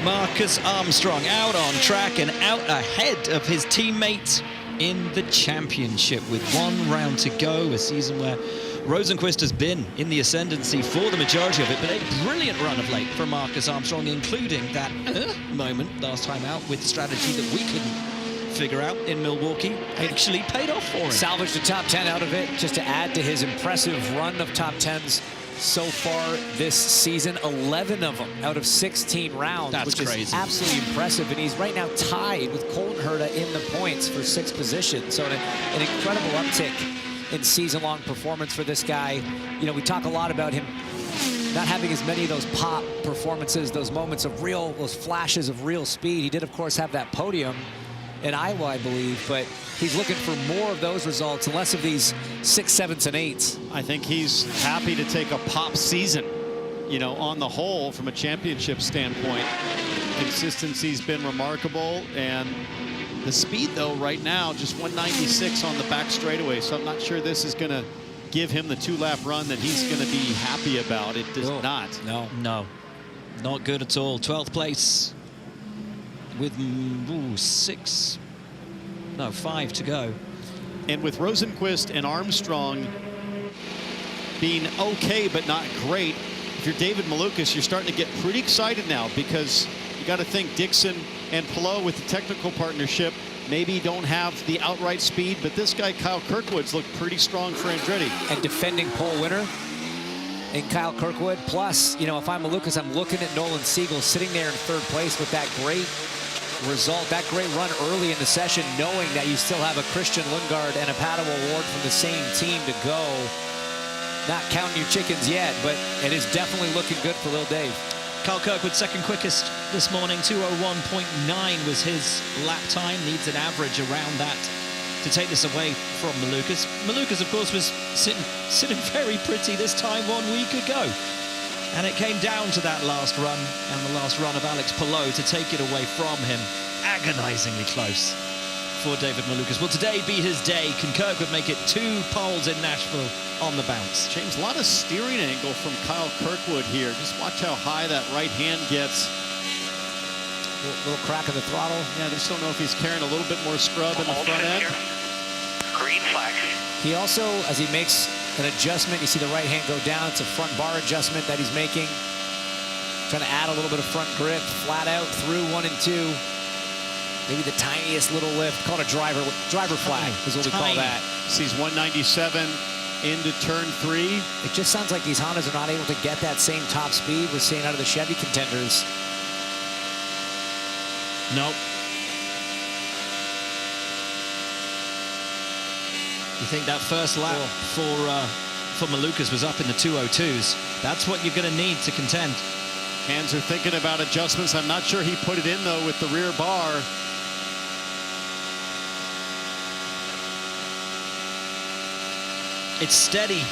Marcus Armstrong out on track and out ahead of his teammates in the championship with 1 round to go, a season where Rosenqvist has been in the ascendancy for the majority of it, but a brilliant run of late from Marcus Armstrong, including that moment last time out with strategy that we couldn't figure out in Milwaukee. Actually paid off for him. Salvaged a top 10 out of it, just to add to his impressive run of top 10s so far this season. 11 of them out of 16 rounds, That's which crazy. is absolutely impressive. And he's right now tied with Colton Herta in the points for 6th position. So an incredible uptick in season-long performance for this guy. You know, we talk a lot about him not having as many of those pop performances, those moments of real, those flashes of real speed. He did, of course, have that podium in Iowa, I believe, but he's looking for more of those results and less of these 6s, 7s, and 8s. I think he's happy to take a pop season, you know, on the whole, from a championship standpoint. Consistency's been remarkable, and the speed, though, right now, just 196 on the back straightaway, so I'm not sure this is going to give him the 2-lap run that he's going to be happy about. It does not. No, not good at all. 12th place with 5 to go. And with Rosenqvist and Armstrong being okay but not great, if you're David Malukas, you're starting to get pretty excited now, because you got to think Dixon and Palou with the technical partnership maybe don't have the outright speed, but this guy Kyle Kirkwood's looked pretty strong for Andretti. And defending pole winner in Kyle Kirkwood. Plus, you know, if I'm Malukas, I'm looking at Nolan Siegel sitting there in 3rd place with that great result, that great run early in the session, knowing that you still have a Christian Lundgaard and a Pato O'Ward from the same team to go. Not counting your chickens yet, but it is definitely looking good for Lil Dave. Kyle Kirkwood, 2nd quickest this morning. 2:01.9 was his lap time. Needs an average around that to take this away from Malukas. Malukas, of course, was sitting very pretty this time 1 week ago. And it came down to that last run and the last run of Alex Palou to take it away from him. Agonizingly close for David Malukas. Will today be his day? Can Kirkwood make it 2 poles in Nashville on the bounce? James, a lot of steering angle from Kyle Kirkwood here. Just watch how high that right hand gets. Little crack in the throttle. Yeah, I just don't know if he's carrying a little bit more scrub in the front end. Green flag. He also, as he makes an adjustment, you see the right hand go down. It's a front bar adjustment that he's making. Trying to add a little bit of front grip, flat out through 1 and 2. Maybe the tiniest little lift, called a driver flag is what we call that. Sees 197 into turn 3. It just sounds like these Hondas are not able to get that same top speed we're seeing out of the Chevy contenders. Nope. You think that first lap for Malukas was up in the 202s. That's what you're going to need to contend. Hands are thinking about adjustments. I'm not sure he put it in, though, with the rear bar. It's steady.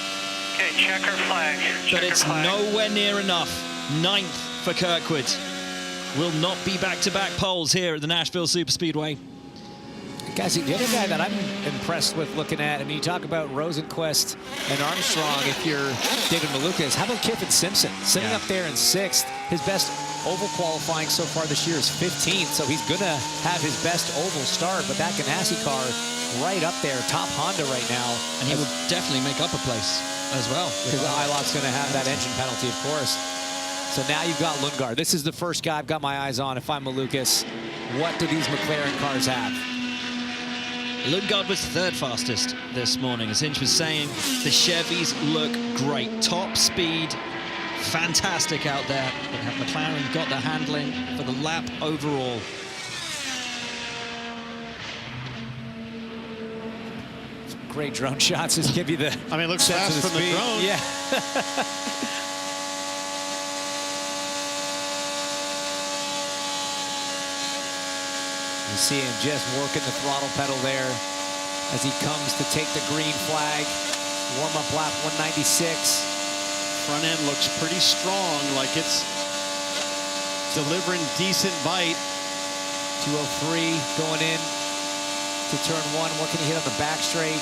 Okay, checker flag. But it's nowhere near enough. 9th for Kirkwood. Will not be back-to-back poles here at the Nashville Superspeedway. Guys, the other guy that I'm impressed with looking at, I mean, you talk about Rosenqvist and Armstrong if you're David Malukas. How about Kiffin Simpson? Sitting up there in 6th. His best oval qualifying so far this year is 15th, so he's going to have his best oval start. But that Ganassi car right up there, top Honda right now. And he will definitely make up a place as well. Because Ilot's going to have that engine penalty, of course. So now you've got Lundgaard. This is the first guy I've got my eyes on if I'm Malukas. What do these McLaren cars have? Lundgaard was 3rd fastest this morning. As Hinch was saying, the Chevys look great. Top speed, fantastic out there. But have McLaren got the handling for the lap overall? Great drone shots. Just give you the. I mean, it looks fast from the drone. Yeah. You see him just working the throttle pedal there as he comes to take the green flag. Warm-up lap 196. Front end looks pretty strong, like it's delivering decent bite. 203 going in to turn 1. What can he hit on the back straight?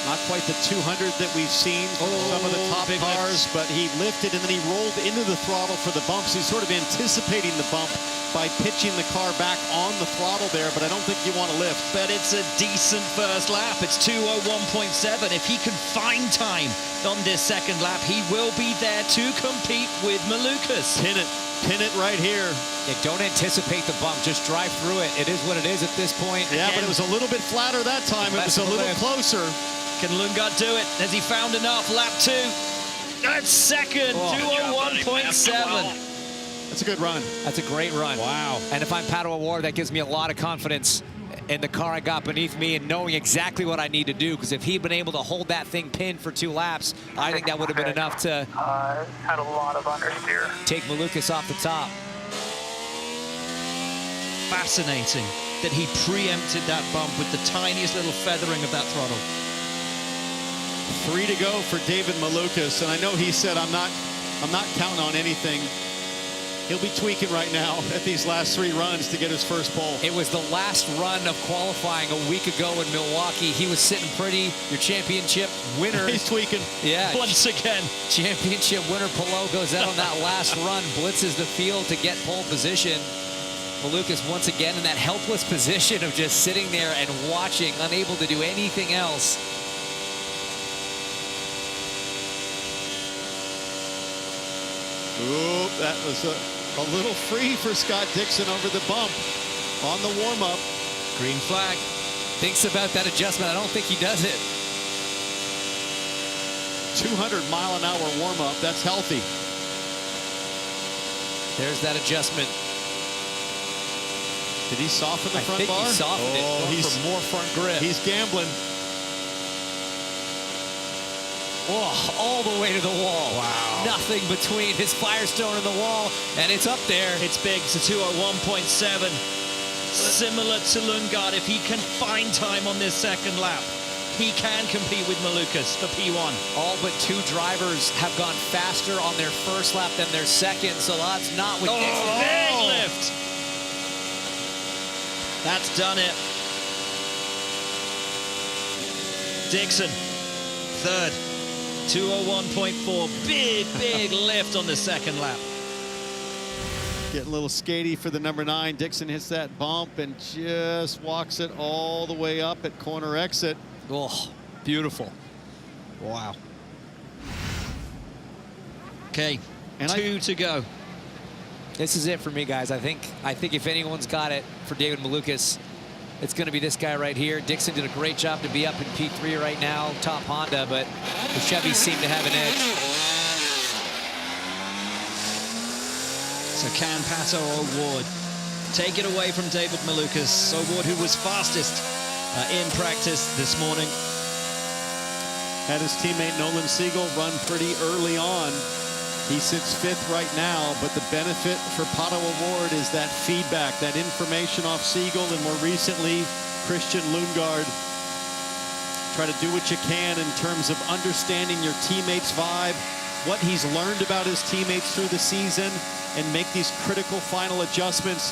Not quite the 200 that we've seen from some of the top cars, but he lifted and then he rolled into the throttle for the bumps. He's sort of anticipating the bump by pitching the car back on the throttle there, but I don't think you want to lift. But it's a decent first lap. It's 2:01.7. If he can find time on this second lap, he will be there to compete with Malukas. Pin it right here. Yeah, don't anticipate the bump. Just drive through it. It is what it is at this point. Yeah, but it was a little bit flatter that time. It was a little closer. Can Lundgaard do it? Has he found enough? Lap 2. That's second. 2:01.7. That's a good run. That's a great run. Wow. And if I'm Pato O'Ward, that gives me a lot of confidence in the car I got beneath me and knowing exactly what I need to do. Because if he'd been able to hold that thing pinned for 2 laps, I think that would have been enough to had a lot of understeer. take Malukas off the top. Fascinating that he preempted that bump with the tiniest little feathering of that throttle. 3 to go for David Malukas, and I know he said, I'm not counting on anything. He'll be tweaking right now at these last 3 runs to get his first pole. It was the last run of qualifying a week ago in Milwaukee. He was sitting pretty. Your championship winner. He's tweaking. Yeah. Once again. Championship winner Palou goes out on that last run, blitzes the field to get pole position. Malukas once again in that helpless position of just sitting there and watching, unable to do anything else. Ooh, that was a little free for Scott Dixon over the bump on the warm-up. Green flag. Thinks about that adjustment. I don't think he does it. 200-mile-an-hour warm-up. That's healthy. There's that adjustment. Did he soften the front bar? I think he softened it. He's for more front grip. He's gambling. Oh, all the way to the wall. Wow. Nothing between his Firestone and the wall, and it's up there. It's big to 2:01.7. Similar to Lundgaard, if he can find time on this second lap, he can compete with Malukas for P1. All but 2 drivers have gone faster on their first lap than their second, so that's not with Dixon. Big lift. That's done it. Dixon, third. 2:01.4. Big lift on the second lap. Getting a little skatey for the number 9. Dixon hits that bump and just walks it all the way up at corner exit. Oh, beautiful. Wow. Okay, and 2 to go. This is it for me, guys. I think if anyone's got it for David Malukas, it's going to be this guy right here. Dixon did a great job to be up in P3 right now, top Honda, but the Chevys seem to have an edge. So can Pato O'Ward take it away from David Malukas? O'Ward, who was fastest in practice this morning. Had his teammate Nolan Siegel run pretty early on. He sits 5th right now, but the benefit for Pato O'Ward is that feedback, that information off Siegel, and more recently, Christian Lundgaard. Try to do what you can in terms of understanding your teammates' vibe, what he's learned about his teammates through the season, and make these critical final adjustments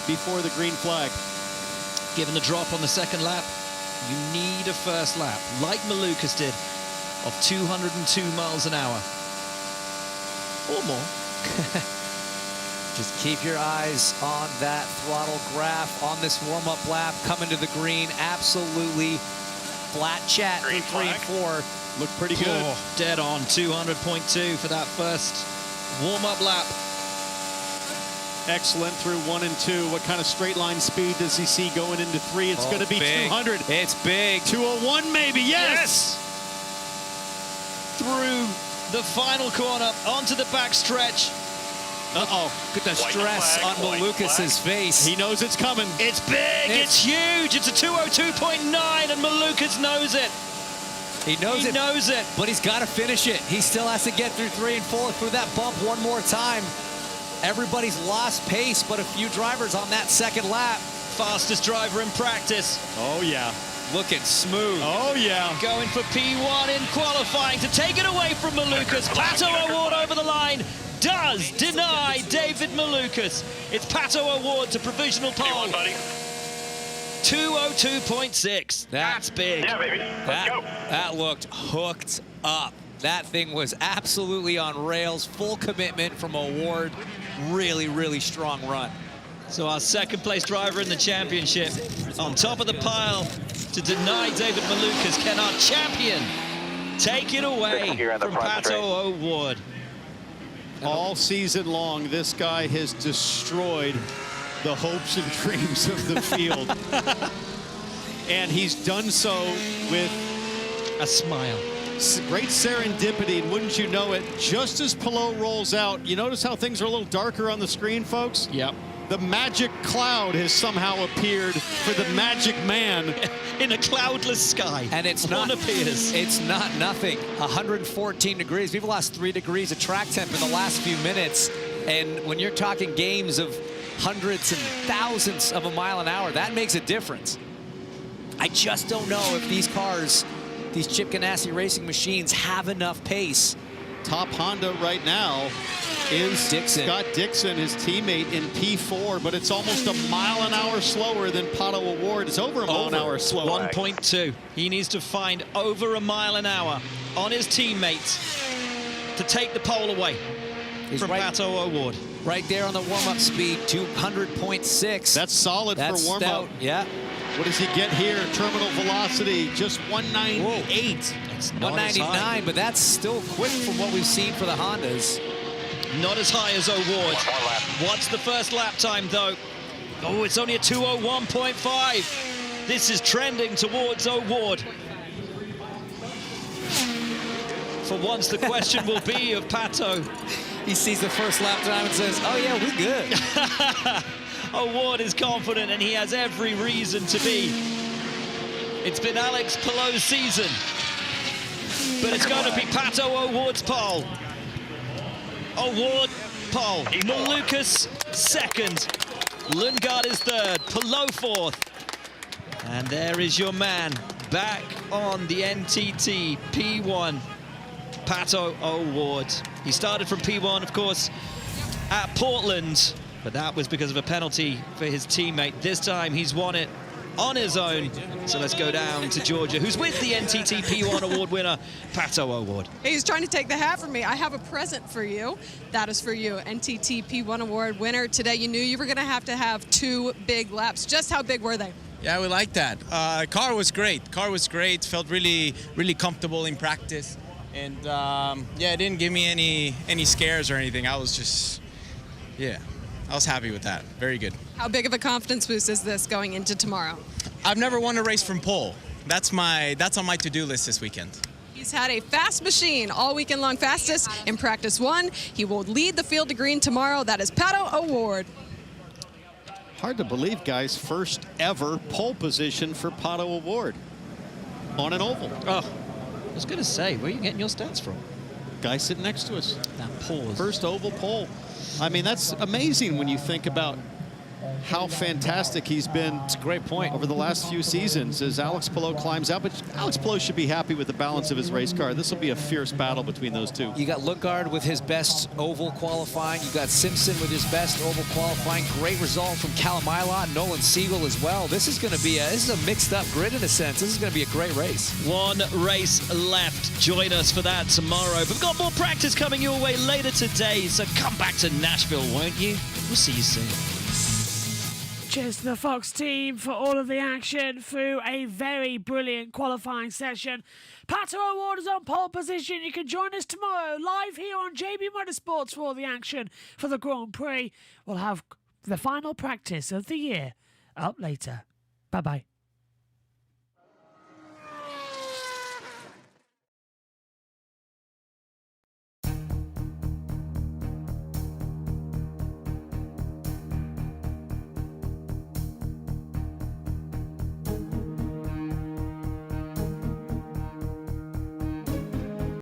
before the green flag. Given the drop on the second lap, you need a first lap, like Malukas did, of 202 miles an hour. Or more. Just keep your eyes on that throttle graph on this warm-up lap. Coming to the green, absolutely flat chat through 3 and 4. Look pretty good. Oh, dead on, 200.2 for that first warm-up lap. Excellent through 1 and 2. What kind of straight line speed does he see going into 3? It's going to be big. 200. It's big. 201 maybe, yes! Through the final corner, onto the back stretch. Uh-oh. Look at the stress on Malukas' face. He knows it's coming. It's big, it's huge. It's a 202.9 and Malukas knows it. He knows it, but he's got to finish it. He still has to get through 3 and 4 through that bump one more time. Everybody's lost pace, but a few drivers on that second lap. Fastest driver in practice. Oh, yeah. Looking smooth. Oh, yeah. Going for P1 in qualifying to take it away from Malukas. Pato O'Ward over the line does deny David Malukas. It's Pato O'Ward to provisional pole. 2:02.6. That's big. Yeah, baby. Let's go. That looked hooked up. That thing was absolutely on rails. Full commitment from Award. Really, really strong run. So our second place driver in the championship on top of the pile to deny David Malukas. Can our champion take it away from Pato O'Ward? All season long, this guy has destroyed the hopes and dreams of the field. And he's done so with a smile. Great serendipity, and wouldn't you know it, just as Pelot rolls out, you notice how things are a little darker on the screen, folks? Yep. The magic cloud has somehow appeared for the magic man. In a cloudless sky. And it's not, appears. It's not nothing. 114 degrees. We've lost 3 degrees of track temp in the last few minutes. And when you're talking games of hundreds and thousands of a mile an hour, that makes a difference. I just don't know if these cars, these Chip Ganassi racing machines, have enough pace. Top Honda right now is Dixon. Scott Dixon, his teammate in P4, but it's almost a mile an hour slower than Pato O'Ward. It's over a mile an hour slower. 1.2. He needs to find over a mile an hour on his teammates to take the pole away from Pato O'Ward. Right there on the warm-up speed, 200.6. That's solid for warm-up. Yeah. What does he get here? Terminal velocity, just 198. It's 199, but that's still quick from what we've seen for the Hondas. Not as high as O'Ward. What's the first lap time, though? Oh, it's only a 2:01.5. This is trending towards O'Ward. For once, the question will be of Pato. He sees the first lap time and says, oh, yeah, we're good. O'Ward is confident, and he has every reason to be. It's been Alex Pelot's season, but it's going to be Pato O'Ward's pole. O'Ward pole. Malukas second. Lundgaard is third. Pelot fourth. And there is your man back on the NTT P1. Pato O'Ward. He started from P1, of course, at Portland, but that was because of a penalty for his teammate. This time he's won it on his own. So let's go down to Georgia, who's with the NTT P1 award winner, Pato O'Ward. He's trying to take the hat from me. I have a present for you. That is for you, NTT P1 award winner. Today you knew you were going to have 2 big laps. Just how big were they? Yeah, we like that. Car was great. Car was great. Felt really, really comfortable in practice. And yeah, it didn't give me any scares or anything. I was just, yeah, I was happy with that. Very good. How big of a confidence boost is this going into tomorrow? I've never won a race from pole. That's on my to-do list this weekend. He's had a fast machine all weekend long, fastest in practice 1. He will lead the field to green tomorrow. That is Pato O'Ward. Hard to believe, guys. First ever pole position for Pato O'Ward on an oval. Oh, I was going to say, where are you getting your stats from? Guy sitting next to us. That pole. First oval pole. I mean, that's amazing when you think about how fantastic he's been. It's a great point. Over the last few seasons as Alex Pelot climbs out. But Alex Pelot should be happy with the balance of his race car. This will be a fierce battle between those two. You got Lundgaard with his best oval qualifying. You got Simpson with his best oval qualifying. Great result from Callum Ilott, Nolan Siegel as well. This is going to be this is a mixed up grid in a sense. This is going to be a great race. 1 race left. Join us for that tomorrow. But we've got more practice coming your way later today. So come back to Nashville, won't you? We'll see you soon. Cheers to the Fox team for all of the action through a very brilliant qualifying session. Pato O'Ward is on pole position. You can join us tomorrow live here on JB Motorsports for all the action for the Grand Prix. We'll have the final practice of the year up later. Bye-bye.